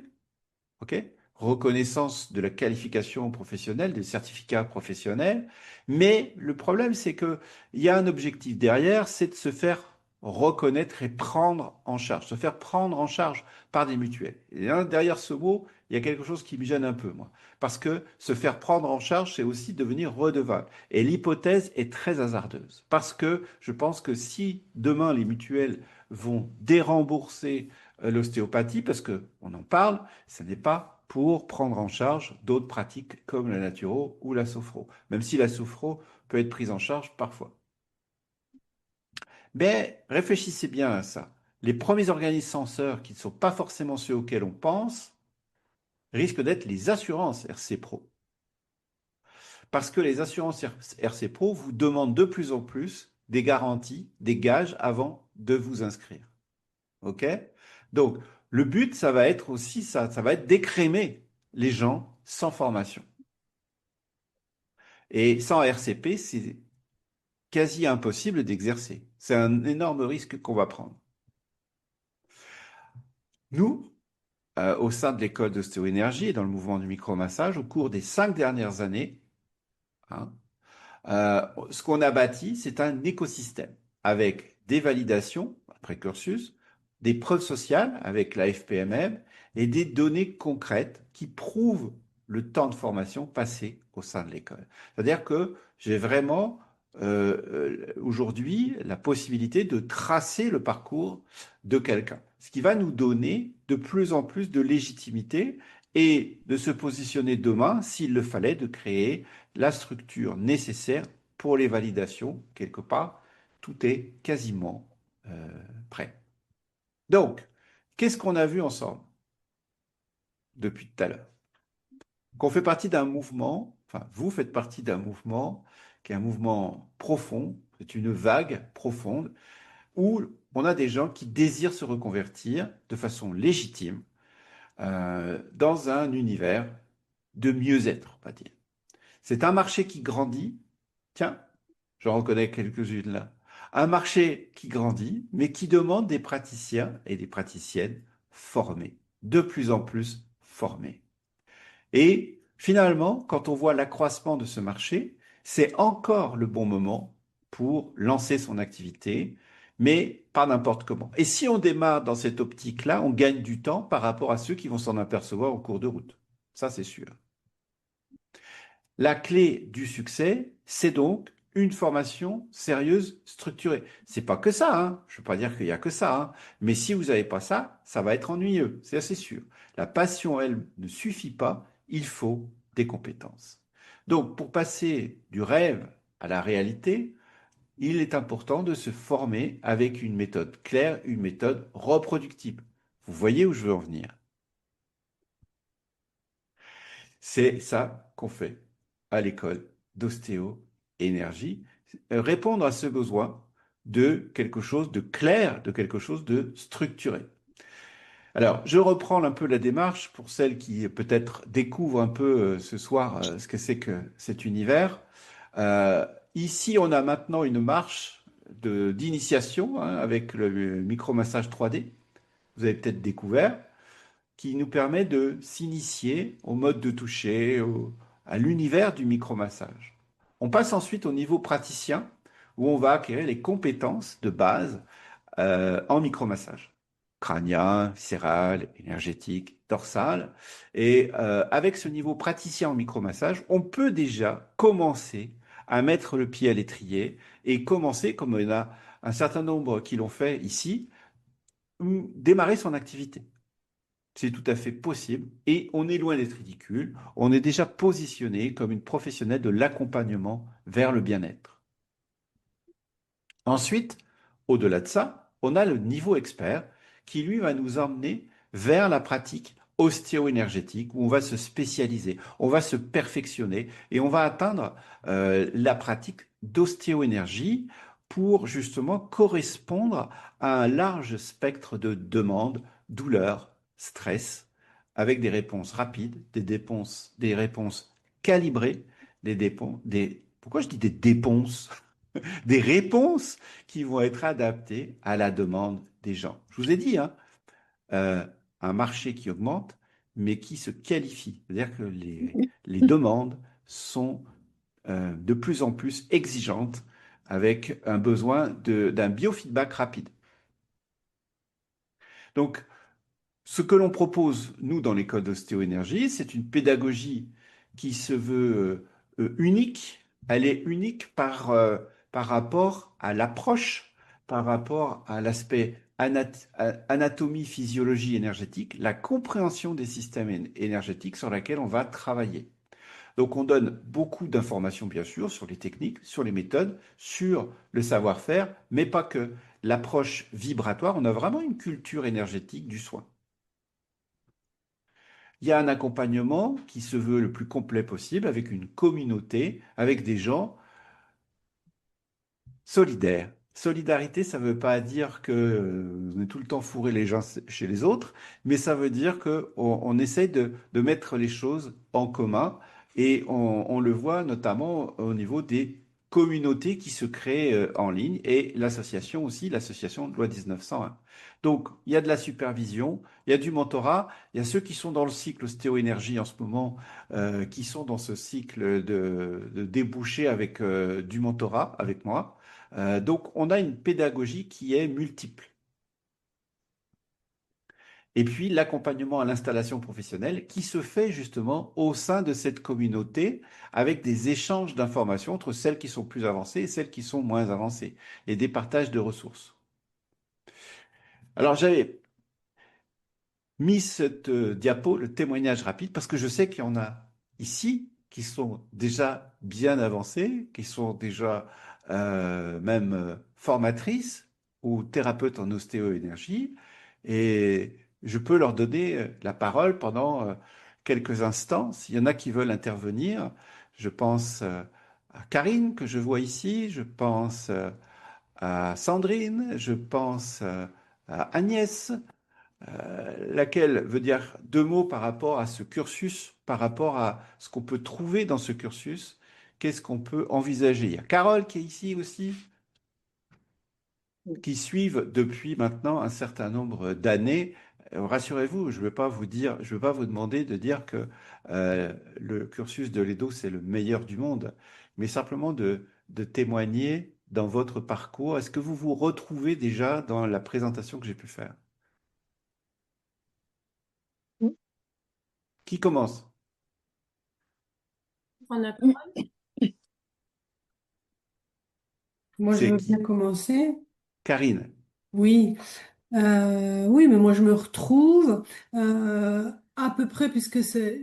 ok? Reconnaissance de la qualification professionnelle, des certificats professionnels. Mais le problème, c'est que il y a un objectif derrière, c'est de se faire reconnaître et prendre en charge, se faire prendre en charge par des mutuelles. Et là, derrière ce mot, il y a quelque chose qui me gêne un peu, moi. Parce que se faire prendre en charge, c'est aussi devenir redevable. Et l'hypothèse est très hasardeuse. Parce que je pense que si demain les mutuelles vont dérembourser l'ostéopathie, parce qu'on en parle, ce n'est pas pour prendre en charge d'autres pratiques comme la naturo ou la sophro, même si la sophro peut être prise en charge parfois. Mais réfléchissez bien à ça. Les premiers organismes censeurs, qui ne sont pas forcément ceux auxquels on pense, risquent d'être les assurances RC Pro. Parce que les assurances RC Pro vous demandent de plus en plus des garanties, des gages avant de vous inscrire. OK? Donc, le but, ça va être aussi ça va être d'écrémer les gens sans formation. Et sans RCP, c'est quasi impossible d'exercer. C'est un énorme risque qu'on va prendre. Nous, au sein de l'école d'ostéoénergie et dans le mouvement du micromassage, au cours des 5 dernières années, hein, ce qu'on a bâti, c'est un écosystème avec des validations après cursus, des preuves sociales avec la FPMM et des données concrètes qui prouvent le temps de formation passé au sein de l'école. C'est-à-dire que j'ai vraiment aujourd'hui la possibilité de tracer le parcours de quelqu'un, ce qui va nous donner de plus en plus de légitimité et de se positionner demain, s'il le fallait, de créer la structure nécessaire pour les validations, quelque part, tout est quasiment prêt. Donc, qu'est-ce qu'on a vu ensemble depuis tout à l'heure? Qu'on fait partie d'un mouvement, enfin, vous faites partie d'un mouvement qui est un mouvement profond, c'est une vague profonde, où on a des gens qui désirent se reconvertir de façon légitime dans un univers de mieux-être, on va dire. C'est un marché qui grandit. Tiens, j'en reconnais quelques-unes là. Un marché qui grandit, mais qui demande des praticiens et des praticiennes formés, de plus en plus formés. Et finalement, quand on voit l'accroissement de ce marché, c'est encore le bon moment pour lancer son activité, mais pas n'importe comment. Et si on démarre dans cette optique-là, on gagne du temps par rapport à ceux qui vont s'en apercevoir au cours de route. Ça, c'est sûr. La clé du succès, c'est donc une formation sérieuse, structurée. C'est pas que ça, hein. Je ne veux pas dire qu'il y a que ça, hein. Mais si vous n'avez pas ça, ça va être ennuyeux, c'est assez sûr. La passion, elle, ne suffit pas, il faut des compétences. Donc, pour passer du rêve à la réalité, il est important de se former avec une méthode claire, une méthode reproductible. Vous voyez où je veux en venir? C'est ça qu'on fait à l'école d'ostéo-énergie, répondre à ce besoin de quelque chose de clair, de quelque chose de structuré. Alors, je reprends un peu la démarche pour celles qui peut-être découvrent un peu ce soir ce que c'est que cet univers. Euh, Ici, on a maintenant une marche d'initiation hein, avec le micromassage 3D. Vous avez peut-être découvert qui nous permet de s'initier au mode de toucher, à l'univers du micromassage. On passe ensuite au niveau praticien, où on va acquérir les compétences de base en micromassage. Crânien, viscéral, énergétique, dorsal. Et avec ce niveau praticien en micromassage, on peut déjà commencer à mettre le pied à l'étrier et commencer, comme il y en a un certain nombre qui l'ont fait ici, démarrer son activité. C'est tout à fait possible et on est loin d'être ridicule. On est déjà positionné comme une professionnelle de l'accompagnement vers le bien-être. Ensuite, au-delà de ça, on a le niveau expert qui, lui, va nous emmener vers la pratique ostéo-énergétique où on va se spécialiser, on va se perfectionner et on va atteindre la pratique d'ostéo-énergie pour justement correspondre à un large spectre de demandes, douleurs, stress, avec des réponses rapides, des réponses calibrées, des pourquoi je dis des dépenses? Des réponses qui vont être adaptées à la demande des gens. Je vous ai dit, hein, euh, un marché qui augmente, mais qui se qualifie. C'est-à-dire que les demandes sont de plus en plus exigeantes avec un besoin d'un biofeedback rapide. Donc, ce que l'on propose, nous, dans l'école d'ostéoénergie, c'est une pédagogie qui se veut unique. Elle est unique par rapport à l'approche, par rapport à l'aspect anatomie, physiologie énergétique, la compréhension des systèmes énergétiques sur laquelle on va travailler. Donc on donne beaucoup d'informations, bien sûr, sur les techniques, sur les méthodes, sur le savoir-faire, mais pas que. L'approche vibratoire, on a vraiment une culture énergétique du soin. Il y a un accompagnement qui se veut le plus complet possible avec une communauté, avec des gens solidaires. Solidarité, ça ne veut pas dire que on est tout le temps fourré les uns chez les autres, mais ça veut dire qu'on essaye de mettre les choses en commun et on le voit notamment au niveau des communautés qui se créent en ligne et l'association aussi, l'association de loi 1901. Donc, il y a de la supervision, il y a du mentorat, il y a ceux qui sont dans le cycle ostéo-énergie en ce moment, qui sont dans ce cycle de déboucher avec du mentorat avec moi. Donc, on a une pédagogie qui est multiple. Et puis, l'accompagnement à l'installation professionnelle qui se fait justement au sein de cette communauté avec des échanges d'informations entre celles qui sont plus avancées et celles qui sont moins avancées et des partages de ressources. Alors, j'avais mis cette diapo, le témoignage rapide, parce que je sais qu'il y en a ici qui sont déjà bien avancés, qui sont déjà même formatrices ou thérapeutes en ostéo-énergie, et je peux leur donner la parole pendant quelques instants. S'il y en a qui veulent intervenir, je pense à Karine que je vois ici, je pense à Sandrine, je pense à Agnès, laquelle veut dire deux mots par rapport à ce cursus, par rapport à ce qu'on peut trouver dans ce cursus, qu'est-ce qu'on peut envisager. Il y a Carole qui est ici aussi, qui suivent depuis maintenant un certain nombre d'années. Rassurez-vous, je ne veux pas vous dire, je veux pas vous demander de dire que le cursus de l'EDO c'est le meilleur du monde, mais simplement de témoigner dans votre parcours. Est-ce que vous vous retrouvez déjà dans la présentation que j'ai pu faire? Qui commence? On a Moi, je C'est veux bien qui? commencer. Karine. Oui, oui, mais moi, je me retrouve à peu près, puisque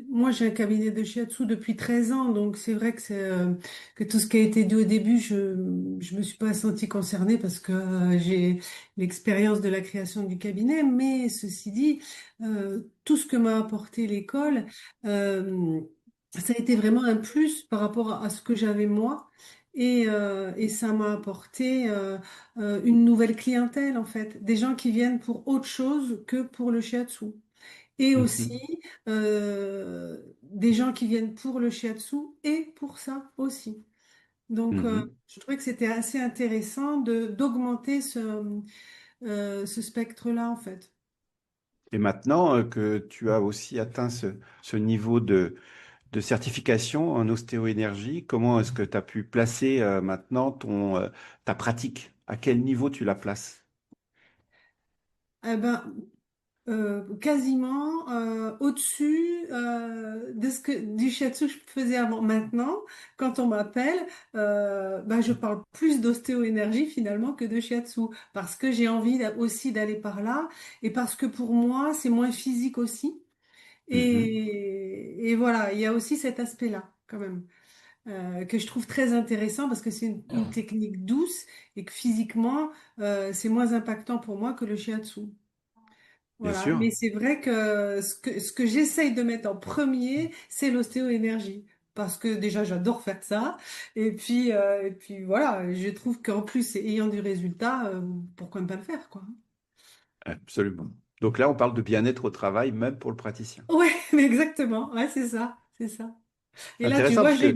moi, j'ai un cabinet de shiatsu depuis 13 ans, donc c'est vrai que que tout ce qui a été dit au début, je me suis pas sentie concernée parce que j'ai l'expérience de la création du cabinet, mais ceci dit, tout ce que m'a apporté l'école, euh, ça a été vraiment un plus par rapport à ce que j'avais moi. Et ça m'a apporté une nouvelle clientèle en fait, des gens qui viennent pour autre chose que pour le shiatsu. Et aussi Mhm. des gens qui viennent pour le shiatsu et pour ça aussi. Donc Mhm. je trouvais que c'était assez intéressant de d'augmenter ce spectre-là en fait. Et maintenant que tu as aussi atteint ce niveau de certification en ostéoénergie, comment est-ce que tu as pu placer maintenant ta pratique? À quel niveau tu la places? Eh ben, quasiment au-dessus de du shiatsu que je faisais avant. Maintenant, quand on m'appelle, je parle plus d'ostéo-énergie finalement que de shiatsu parce que j'ai envie aussi d'aller par là et parce que pour moi, c'est moins physique aussi. Mhm. Et voilà, il y a aussi cet aspect-là quand même. Que je trouve très intéressant parce que c'est une technique douce et que physiquement, c'est moins impactant pour moi que le shiatsu. Bien Voilà, sûr. mais c'est vrai que ce que j'essaye de mettre en premier, c'est l'ostéo-énergie. Parce que déjà, j'adore faire ça. Et puis voilà, je trouve qu'en plus, ayant du résultat, pourquoi ne pas le faire, quoi. Absolument. Donc là, on parle de bien-être au travail, même pour le praticien. Ouais, mais exactement. Ouais, c'est ça. C'est ça. Et C'est là, tu intéressant vois, parce que,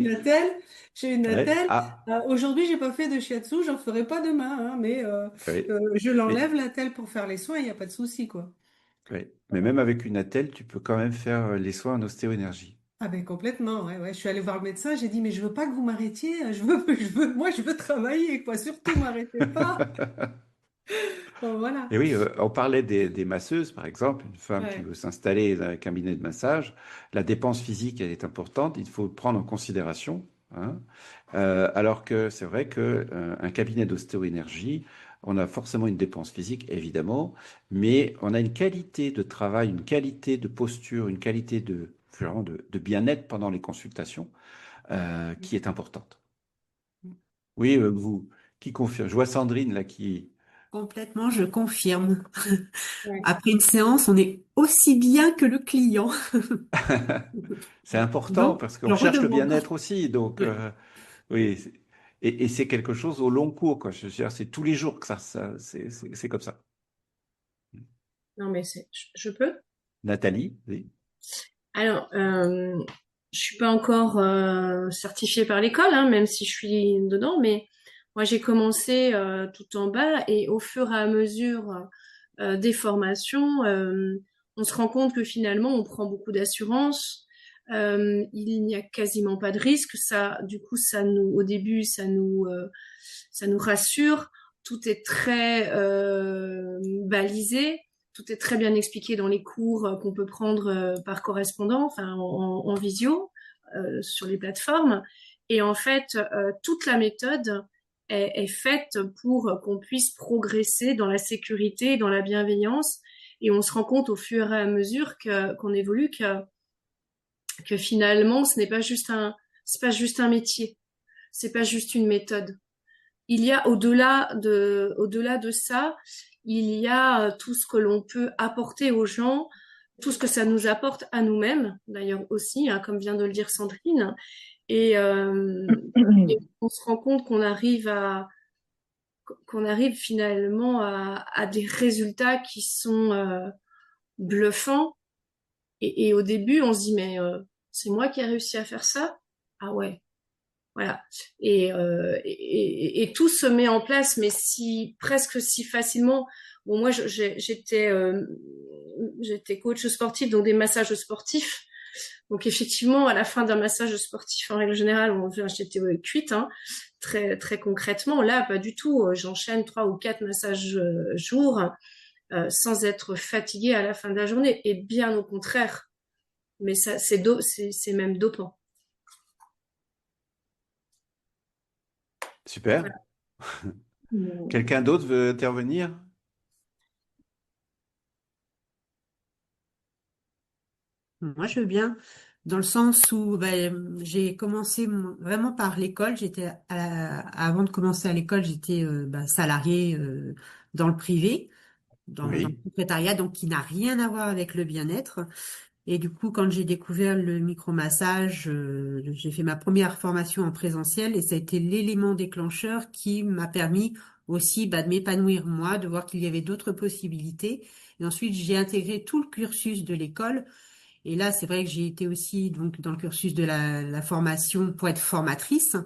j'ai une ouais, attelle. ah, Aujourd'hui, j'ai pas fait de shiatsu, j'en ferai pas demain, hein, mais oui, je mais, l'enlève l'attelle pour faire les soins, il n'y a pas de souci, quoi. oui. Mais même avec une attelle, tu peux quand même faire les soins en ostéo-énergie. Ah ben complètement, ouais, ouais. Je suis allée voir le médecin, j'ai dit, mais je veux pas que vous m'arrêtiez, moi, je veux travailler, quoi. Surtout, m'arrêtez pas. Bon, voilà. Et oui, on parlait des masseuses, par exemple, une femme qui Ouais. veut s'installer dans un cabinet de massage, la dépense physique, elle est importante, il faut le prendre en considération, hein. Alors que c'est vrai que un cabinet d'ostéo-énergie, on a forcément une dépense physique, évidemment, mais on a une qualité de travail, une qualité de posture, une qualité vraiment de bien-être pendant les consultations qui est importante. Oui, vous, qui confirme? Je vois Sandrine là qui... Complètement, je confirme. Ouais. Après une séance, on est aussi bien que le client. C'est important Donc, parce je qu'on cherche le redemande. bien-être aussi. Donc, Ouais. oui. Et c'est quelque chose au long cours, quoi. Je veux dire, c'est tous les jours que c'est comme ça. Non, mais je peux? Nathalie, oui. Alors, je suis pas encore certifiée par l'école, hein, même si je suis dedans, mais moi j'ai commencé tout en bas et au fur et à mesure des formations, on se rend compte que finalement on prend beaucoup d'assurance, il n'y a quasiment pas de risque. Ça, du coup, au début, ça nous rassure. Tout est très balisé. Tout est très bien expliqué dans les cours qu'on peut prendre par correspondant, enfin en visio, sur les plateformes. Et en fait, toute la méthode est faite pour qu'on puisse progresser dans la sécurité, dans la bienveillance. Et on se rend compte au fur et à mesure qu'on évolue que finalement, c'est pas juste un métier, c'est pas juste une méthode. Il y a au-delà de ça, il y a tout ce que l'on peut apporter aux gens, tout ce que ça nous apporte à nous-mêmes, d'ailleurs aussi, hein, comme vient de le dire Sandrine. Et, et on se rend compte qu'on arrive finalement à des résultats qui sont bluffants. Et au début, on se dit, mais c'est moi qui ai réussi à faire ça? Ah ouais, voilà. Et tout se met en place, mais si presque si facilement. Bon, moi, j'étais coach sportif, donc des massages sportifs. Donc effectivement, à la fin d'un massage sportif, en règle générale, j'étais cuite, hein, très très concrètement. Là, pas du tout. J'enchaîne 3 ou 4 massages jour sans être fatiguée à la fin de la journée. Et bien au contraire. Mais ça, c'est même dopant. Super. Voilà. Quelqu'un d'autre veut intervenir? Moi, je veux bien, dans le sens où ben, j'ai commencé vraiment par l'école. Avant de commencer à l'école, j'étais ben, salariée dans le privé, dans le Oui. secrétariat, donc qui n'a rien à voir avec le bien-être. Et du coup, quand j'ai découvert le micromassage, j'ai fait ma première formation en présentiel et ça a été l'élément déclencheur qui m'a permis aussi bah, de m'épanouir moi, de voir qu'il y avait d'autres possibilités. Et ensuite, j'ai intégré tout le cursus de l'école. Et là, c'est vrai que j'ai été aussi donc dans le cursus de la formation pour être formatrice.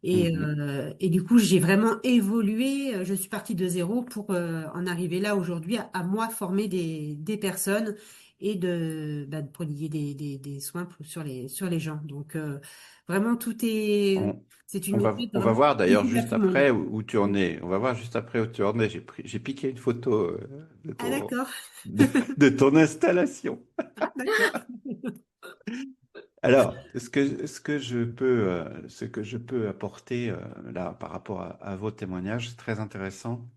Mhm. Et du coup, j'ai vraiment évolué. Je suis partie de zéro pour en arriver là aujourd'hui à moi former des personnes et de prodiguer des soins sur les gens. Donc, vraiment, On, c'est une méthode on va vraiment voir d'ailleurs accessible à juste tout le monde. après où tu en es. On va voir juste après où tu en es. J'ai piqué une photo de Ah, ton, d'accord. de ton installation. Ah, d'accord. Alors, ce que je peux apporter là par rapport à vos témoignages, c'est très intéressant.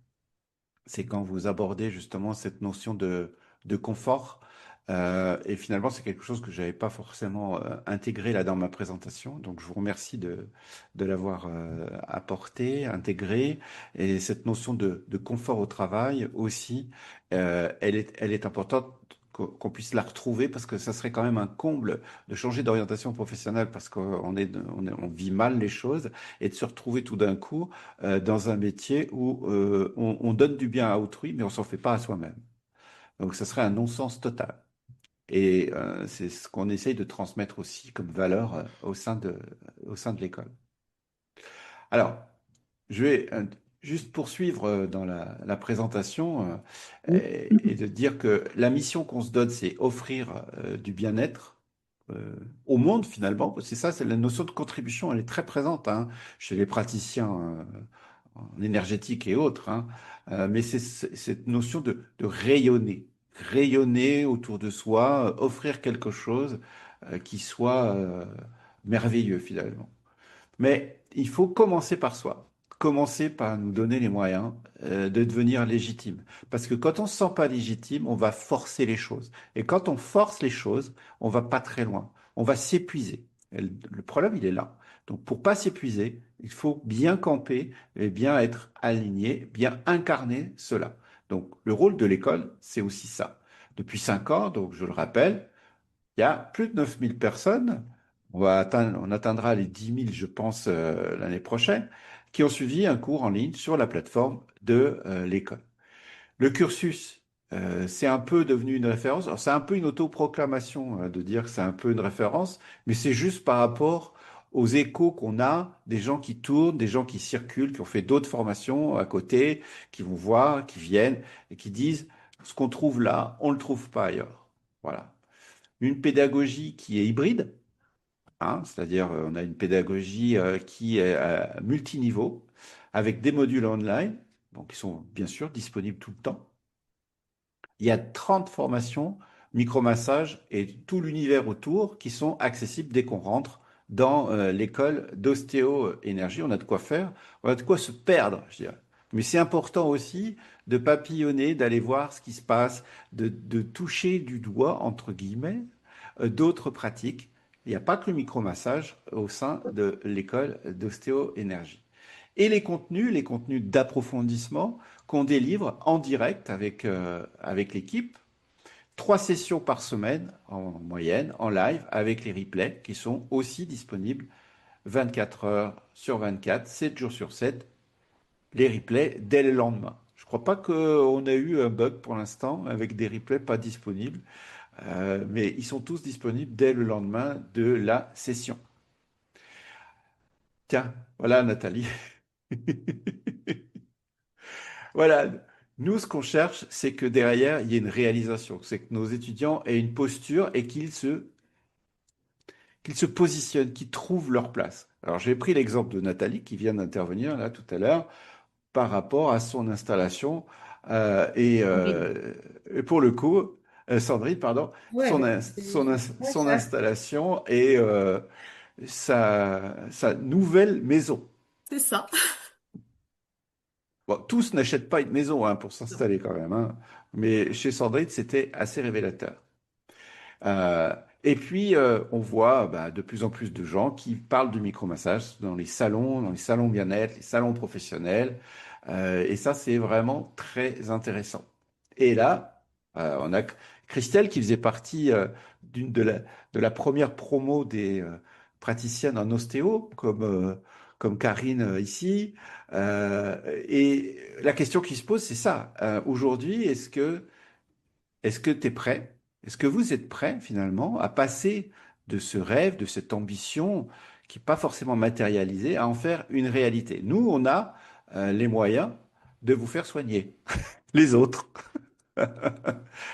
C'est quand vous abordez justement cette notion de confort. Et finalement, c'est quelque chose que je n'avais pas forcément intégré là dans ma présentation. Donc, je vous remercie de l'avoir apporté, intégré. Et cette notion de confort au travail aussi, elle est importante qu'on puisse la retrouver parce que ça serait quand même un comble de changer d'orientation professionnelle parce on vit mal les choses et de se retrouver tout d'un coup dans un métier où on donne du bien à autrui, mais on s'en fait pas à soi-même. Donc, ce serait un non-sens total. Et c'est ce qu'on essaye de transmettre aussi comme valeur au sein de l'école. Alors, je vais juste poursuivre dans la présentation et de dire que la mission qu'on se donne, c'est offrir du bien-être au monde finalement. C'est ça, c'est la notion de contribution, elle est très présente hein, chez les praticiens en énergétique et autres. Hein. Mais c'est cette notion de rayonner, rayonner autour de soi, offrir quelque chose qui soit merveilleux finalement. Mais il faut commencer par soi. Commencer par nous donner les moyens de devenir légitime. Parce que quand on ne se sent pas légitime, on va forcer les choses. Et quand on force les choses, on va pas très loin. On va s'épuiser. Et le problème, il est là. Donc, pour pas s'épuiser, il faut bien camper et bien être aligné, bien incarner cela. Donc, le rôle de l'école, c'est aussi ça. Depuis 5 ans, donc je le rappelle, il y a plus de 9000 personnes, on atteindra les 10 000, je pense, l'année prochaine, qui ont suivi un cours en ligne sur la plateforme de l'école. Le cursus, c'est un peu devenu une référence. Alors, c'est un peu une autoproclamation de dire que c'est un peu une référence, mais c'est juste par rapport aux échos qu'on a des gens qui tournent, des gens qui circulent, qui ont fait d'autres formations à côté, qui vont voir, qui viennent et qui disent ce qu'on trouve là, on ne le trouve pas ailleurs. Voilà. Une pédagogie qui est hybride, hein, c'est-à-dire on a une pédagogie qui est multiniveau, avec des modules online, donc qui sont bien sûr disponibles tout le temps. Il y a 30 formations, micromassage et tout l'univers autour qui sont accessibles dès qu'on rentre dans l'école d'ostéo-énergie. On a de quoi faire, on a de quoi se perdre, je dirais. Mais c'est important aussi de papillonner, d'aller voir ce qui se passe, de toucher du doigt, entre guillemets, d'autres pratiques. Il n'y a pas que le micromassage au sein de l'école d'ostéo-énergie. Et les contenus d'approfondissement qu'on délivre en direct avec l'équipe. 3 sessions par semaine en moyenne, en live, avec les replays qui sont aussi disponibles 24 heures sur 24, 7 jours sur 7, les replays dès le lendemain. Je ne crois pas qu'on a eu un bug pour l'instant avec des replays pas disponibles, mais ils sont tous disponibles dès le lendemain de la session. Tiens, voilà Nathalie. Voilà. Nous, ce qu'on cherche, c'est que derrière, il y ait une réalisation. C'est que nos étudiants aient une posture et qu'ils se positionnent, qu'ils trouvent leur place. Alors, j'ai pris l'exemple de Nathalie qui vient d'intervenir là tout à l'heure par rapport à son installation. Et pour le coup, Sandrine, pardon, Ouais, ouais, son ça. installation et sa nouvelle maison. C'est ça. Bon, tous n'achètent pas une maison hein, pour Non. s'installer quand même, hein. Mais chez Sandrine, c'était assez révélateur. Euh, et puis, on voit bah, de plus en plus de gens qui parlent du micromassage dans les salons bien-être, les salons professionnels. Et ça, c'est vraiment très intéressant. Et là, on a Christelle qui faisait partie de la première promo des praticiennes en ostéo, comme Karine ici. Et la question qui se pose, c'est ça. Aujourd'hui, est-ce que tu es prêt? Est-ce que vous êtes prêt finalement à passer de ce rêve, de cette ambition qui n'est pas forcément matérialisée, à en faire une réalité? Nous, on a les moyens de vous faire soigner les autres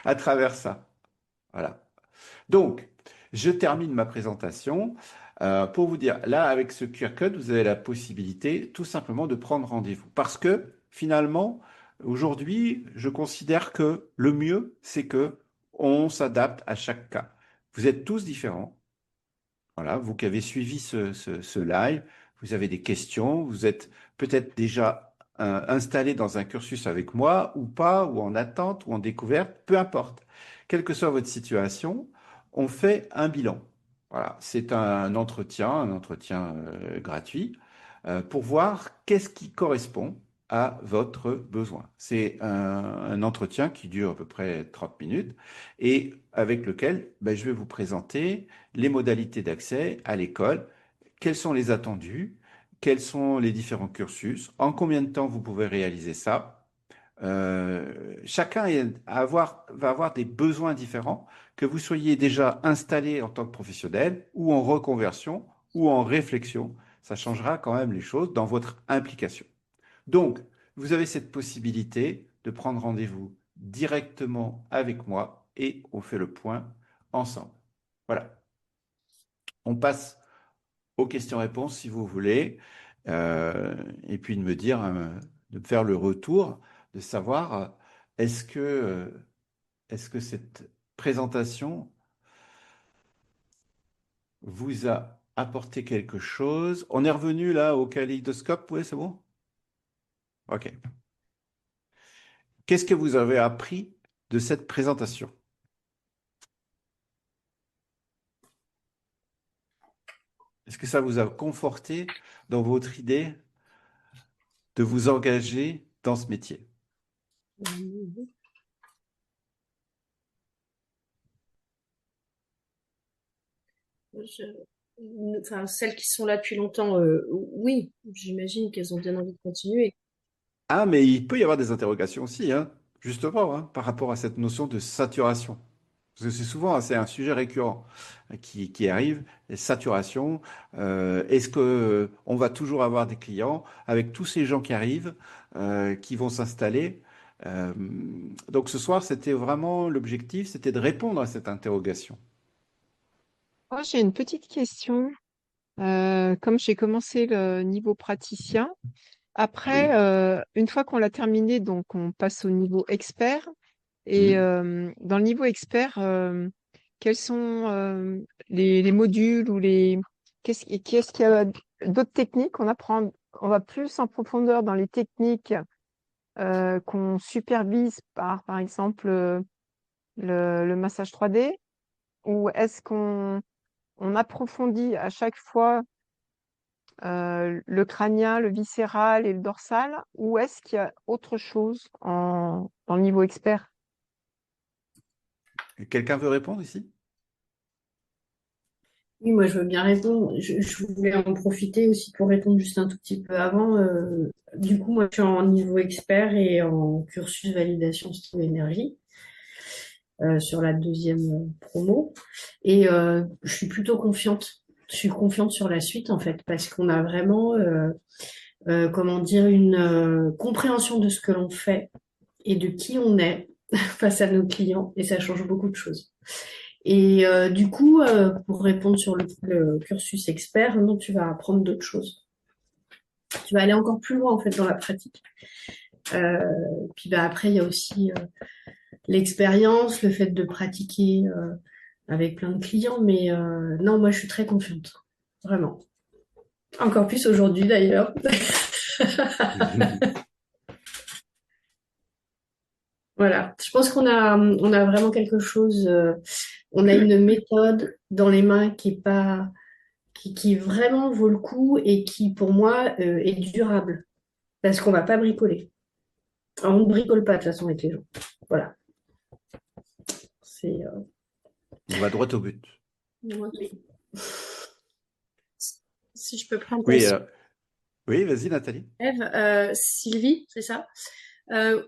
à travers ça. Voilà. Donc, je termine ma présentation pour vous dire, là, avec ce QR code, vous avez la possibilité tout simplement de prendre rendez-vous. Parce que finalement, aujourd'hui, je considère que le mieux, c'est que on s'adapte à chaque cas. Vous êtes tous différents. Voilà, vous qui avez suivi ce live, vous avez des questions, vous êtes peut-être déjà installé dans un cursus avec moi ou pas, ou en attente, ou en découverte, peu importe. Quelle que soit votre situation, on fait un bilan. Voilà, c'est un entretien gratuit pour voir qu'est-ce qui correspond à votre besoin. C'est un entretien qui dure à peu près 30 minutes et avec lequel ben, je vais vous présenter les modalités d'accès à l'école, quels sont les attendus, quels sont les différents cursus, en combien de temps vous pouvez réaliser ça, chacun va avoir des besoins différents, que vous soyez déjà installé en tant que professionnel ou en reconversion ou en réflexion. Ça changera quand même les choses dans votre implication. Donc, vous avez cette possibilité de prendre rendez-vous directement avec moi et on fait le point ensemble. Voilà. On passe aux questions-réponses si vous voulez, et puis de me dire, de me faire le retour, de savoir est-ce que cette présentation vous a apporté quelque chose? On est revenu là au kaléidoscope, oui, c'est bon? Ok. Qu'est-ce que vous avez appris de cette présentation? Est-ce que ça vous a conforté dans votre idée de vous engager dans ce métier? Enfin, celles qui sont là depuis longtemps, oui, j'imagine qu'elles ont bien envie de continuer. Ah, mais il peut y avoir des interrogations aussi, hein, justement, hein, par rapport à cette notion de saturation. Parce que c'est souvent, c'est un sujet récurrent qui arrive, les saturations. Est-ce que on va toujours avoir des clients avec tous ces gens qui arrivent, qui vont s'installer? Euh, donc ce soir, c'était vraiment l'objectif, c'était de répondre à cette interrogation. Moi, j'ai une petite question. Comme j'ai commencé le niveau praticien, après, Oui. une fois qu'on l'a terminé, donc on passe au niveau expert. Et Mhm. dans le niveau expert, quels sont les modules ou les qu'est-ce qu'il y a d'autres techniques? On va plus en profondeur dans les techniques qu'on supervise par exemple, le massage 3D, ou est-ce qu'on approfondit à chaque fois le crânien, le viscéral et le dorsal, ou est-ce qu'il y a autre chose dans le niveau expert? Quelqu'un veut répondre ici? Oui, moi je veux bien répondre. Je voulais en profiter aussi pour répondre juste un tout petit peu avant. Du coup, moi je suis en niveau expert et en cursus validation style énergie sur la deuxième promo. Et je suis plutôt confiante. Je suis confiante sur la suite en fait, parce qu'on a vraiment, comment dire, une compréhension de ce que l'on fait et de qui on est face à nos clients, et ça change beaucoup de choses. Et du coup, pour répondre sur le cursus expert, non, tu vas apprendre d'autres choses. Tu vas aller encore plus loin en fait dans la pratique. Euh, Puis bah, après, il y a aussi l'expérience, le fait de pratiquer avec plein de clients. Mais non, moi, je suis très confiante, vraiment. Encore plus aujourd'hui d'ailleurs. Voilà, je pense on a vraiment quelque chose. On a une méthode dans les mains qui est pas qui vraiment vaut le coup et qui, pour moi, est durable. Parce qu'on va pas bricoler. Alors, on ne bricole pas, de toute façon, avec les gens. Voilà. C'est, On va droit au but. si je peux prendre ta Oui, suite, oui, vas-y, Nathalie. Ève, Sylvie, c'est ça?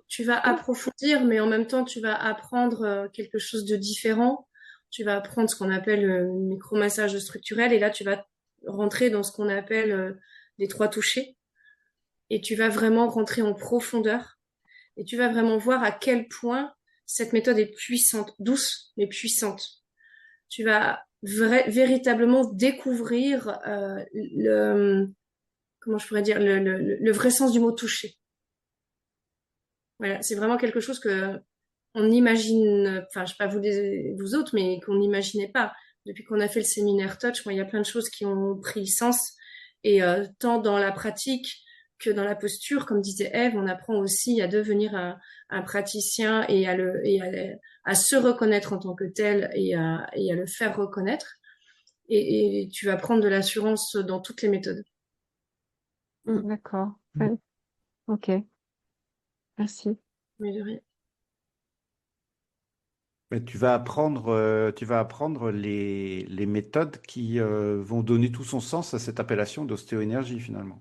Tu vas approfondir, mais en même temps, tu vas apprendre quelque chose de différent. Tu vas apprendre ce qu'on appelle le micromassage structurel, et là, tu vas rentrer dans ce qu'on appelle les trois touchés, et tu vas vraiment rentrer en profondeur, et tu vas vraiment voir à quel point cette méthode est puissante, douce, mais puissante. Tu vas véritablement découvrir comment je pourrais dire, le vrai sens du mot toucher. Voilà, c'est vraiment quelque chose que on imagine, enfin, je sais pas vous autres, mais qu'on n'imaginait pas. Depuis qu'on a fait le séminaire Touch, moi, il y a plein de choses qui ont pris sens, et tant dans la pratique que dans la posture, comme disait Ève, on apprend aussi à devenir un praticien et à se reconnaître en tant que tel, et à le faire reconnaître. Et tu vas prendre de l'assurance dans toutes les méthodes. D'accord. Ouais. Ok. Merci. Mais de rien. Mais tu vas apprendre les méthodes qui vont donner tout son sens à cette appellation d'ostéoénergie finalement.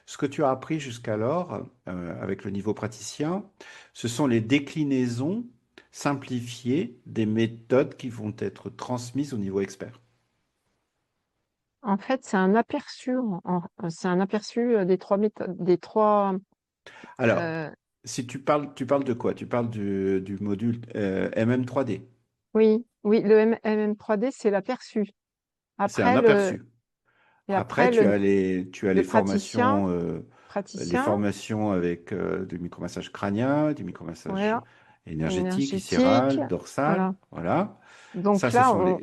Ce que tu as appris jusqu'alors avec le niveau praticien, ce sont les déclinaisons simplifiées des méthodes qui vont être transmises au niveau expert. En fait, c'est un aperçu, c'est un aperçu des trois méthodes, des trois. Alors, euh, si tu parles de quoi? Tu parles du module MM3D. oui, oui, le MM3D, c'est l'aperçu. C'est un Après aperçu. et Après, après le, tu as le praticien, les praticien, formations avec du micromassage crânien, du micromassage voilà, énergétique, énergétique, viscéral, dorsal. voilà. Voilà. Ça, Donc là,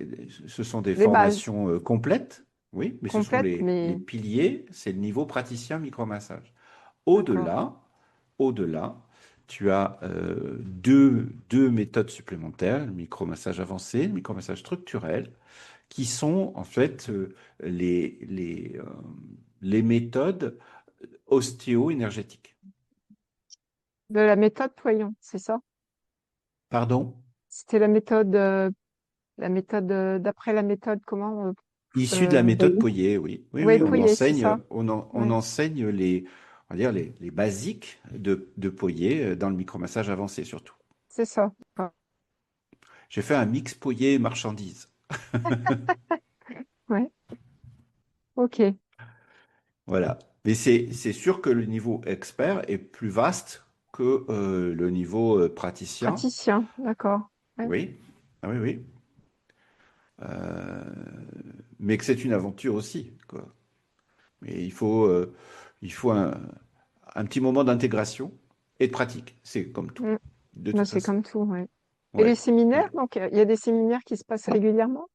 ce sont des les bases formations complètes, oui, mais ce sont complètes, les mais piliers, c'est le niveau praticien micromassage. d'accord. Au-delà, au-delà, tu as deux méthodes supplémentaires, le micromassage avancé, le micromassage structurel, qui sont en fait les, les, euh, les méthodes ostéo-énergétiques. De la méthode Poyon, c'est ça? Pardon? C'était la méthode d'après la méthode comment? Issues de la Euh, méthode Poyer, oui. Oui, ouais, oui, Pouillet, c'est ça. on Ouais, enseigne on va dire les basiques de Poyer dans le micromassage avancé surtout. c'est ça. Ouais, J'ai fait un mix Poyer-marchandise. ouais, ok. Voilà. Mais c'est sûr que le niveau expert est plus vaste que le niveau praticien. Praticien, d'accord. Ouais. Oui, ah oui, oui. Euh, mais que c'est une aventure aussi, quoi. Mais il faut un petit moment d'intégration et de pratique. C'est comme tout, Mm. de Bah, toute c'est façon. comme tout, ouais. Et les Ouais. séminaires, donc il y a des séminaires qui se passent régulièrement?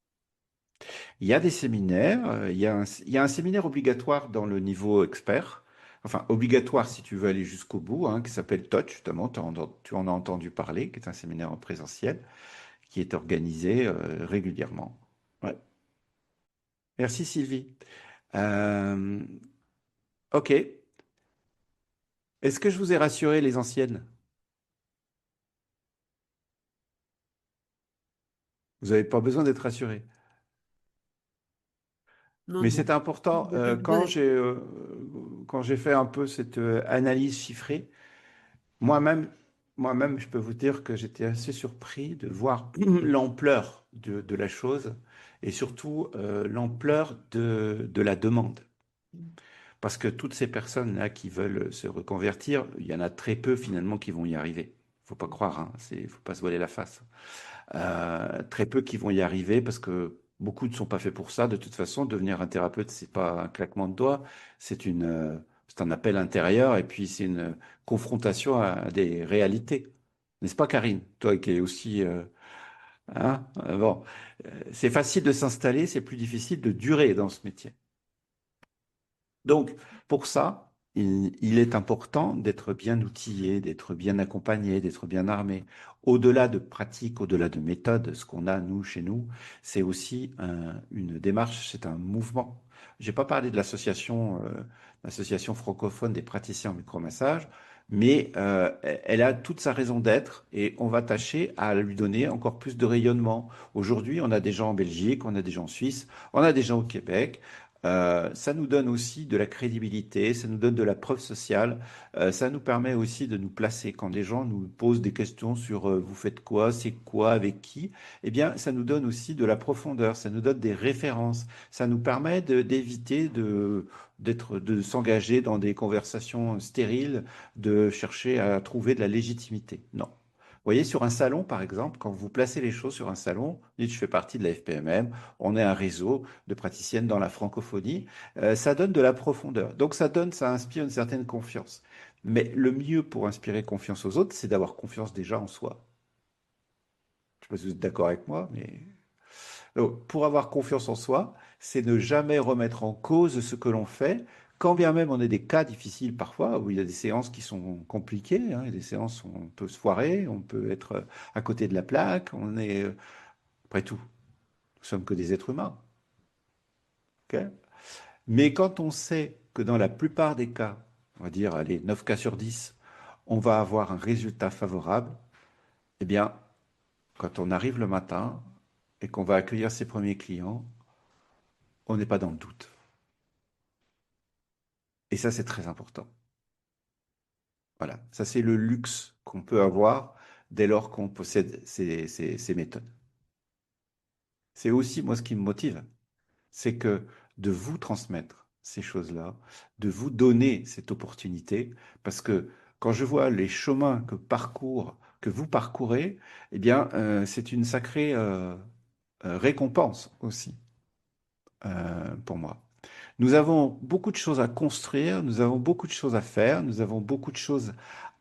Il y a des séminaires. Il y a un séminaire obligatoire dans le niveau expert. Enfin, obligatoire si tu veux aller jusqu'au bout, hein, qui s'appelle Touch, justement. Tu en as entendu parler, qui est un séminaire en présentiel, qui est organisé régulièrement. Ouais. Merci Sylvie. Euh, ok. Est-ce que je vous ai rassuré les anciennes? Vous n'avez pas besoin d'être rassuré. Non, Mais non. c'est important, quand j'ai fait un peu cette analyse chiffrée, moi-même, moi-même, je peux vous dire que j'étais assez surpris de voir l'ampleur de la chose et surtout l'ampleur de la demande. Parce que toutes ces personnes-là qui veulent se reconvertir, il y en a très peu finalement qui vont y arriver. Faut pas croire, hein, faut pas se voiler la face. Très peu qui vont y arriver parce que beaucoup ne sont pas faits pour ça. De toute façon, devenir un thérapeute, c'est pas un claquement de doigts, c'est un appel intérieur et puis c'est une confrontation à des réalités. N'est-ce pas, Karine? Toi qui es aussi, bon, c'est facile de s'installer, c'est plus difficile de durer dans ce métier. Donc, pour ça, il est important d'être bien outillé, d'être bien accompagné, d'être bien armé. Au-delà de pratiques, au-delà de méthodes, ce qu'on a, nous, chez nous, c'est aussi une démarche, c'est un mouvement. J'ai pas parlé de l'association francophone des praticiens en micromassage, mais elle a toute sa raison d'être et on va tâcher à lui donner encore plus de rayonnement. Aujourd'hui, on a des gens en Belgique, on a des gens en Suisse, on a des gens au Québec. Ça nous donne aussi de la crédibilité, ça nous donne de la preuve sociale, ça nous permet aussi de nous placer. Quand les gens nous posent des questions sur vous faites quoi, c'est quoi, avec qui, eh bien, ça nous donne aussi de la profondeur, ça nous donne des références, ça nous permet d'éviter de s'engager dans des conversations stériles, de chercher à trouver de la légitimité. Non. Vous voyez, sur un salon, par exemple, quand vous placez les choses sur un salon, vous dites, je fais partie de la FPMM, on est un réseau de praticiennes dans la francophonie, ça donne de la profondeur. Donc ça inspire une certaine confiance. Mais le mieux pour inspirer confiance aux autres, c'est d'avoir confiance déjà en soi. Je ne sais pas si vous êtes d'accord avec moi, mais donc, pour avoir confiance en soi, c'est ne jamais remettre en cause ce que l'on fait, quand bien même on a des cas difficiles parfois, où il y a des séances qui sont compliquées, hein, il y a des séances où on peut se foirer, on peut être à côté de la plaque, on est, après tout, nous sommes que des êtres humains. Ok. Mais quand on sait que dans la plupart des cas, on va dire, allez, 9 cas sur 10, on va avoir un résultat favorable, eh bien, quand on arrive le matin et qu'on va accueillir ses premiers clients, on n'est pas dans le doute. Et ça, c'est très important. Voilà, ça c'est le luxe qu'on peut avoir dès lors qu'on possède ces méthodes. C'est aussi, moi, ce qui me motive, c'est que de vous transmettre ces choses-là, de vous donner cette opportunité, parce que quand je vois les chemins que vous parcourez, eh bien, c'est une sacrée récompense aussi pour moi. Nous avons beaucoup de choses à construire, nous avons beaucoup de choses à faire, nous avons beaucoup de choses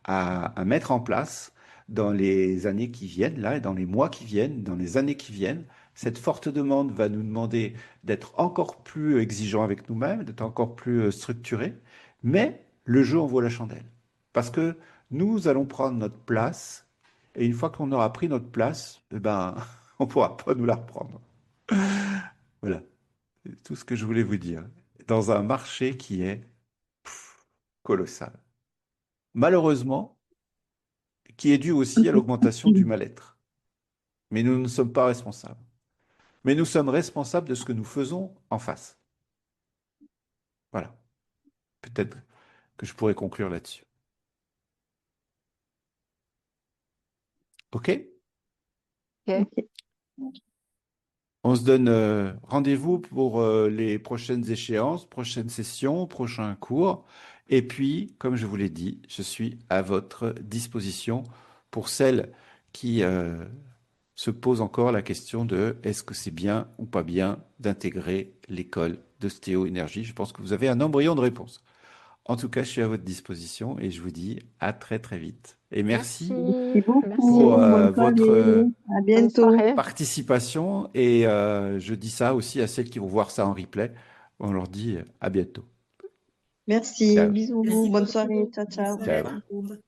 à mettre en place dans les années qui viennent, là, et dans les mois qui viennent, dans les années qui viennent. Cette forte demande va nous demander d'être encore plus exigeants avec nous-mêmes, d'être encore plus structurés, mais le jeu en vaut la chandelle. Parce que nous allons prendre notre place, et une fois qu'on aura pris notre place, eh ben, on ne pourra pas nous la reprendre. Voilà. C'est tout ce que je voulais vous dire. Dans un marché qui est colossal. Malheureusement, qui est dû aussi à l'augmentation du mal-être. Mais nous ne sommes pas responsables. Mais nous sommes responsables de ce que nous faisons en face. Voilà. Peut-être que je pourrais conclure là-dessus. OK? Ok. On se donne rendez-vous pour les prochaines échéances, prochaines sessions, prochains cours. Et puis, comme je vous l'ai dit, je suis à votre disposition pour celles qui se posent encore la question de est-ce que c'est bien ou pas bien d'intégrer l'école d'ostéo-énergie. Je pense que vous avez un embryon de réponse. En tout cas, je suis à votre disposition et je vous dis à très très vite. Et merci Merci. pour Merci. Bonne votre soirée. À Bonne bientôt. soirée. participation et je dis ça aussi à celles qui vont voir ça en replay. On leur dit à bientôt. Merci. Ciao. Bisous. Merci Bonne beaucoup. soirée. Ciao, Bonne ciao. soirée Ciao. à tout le monde.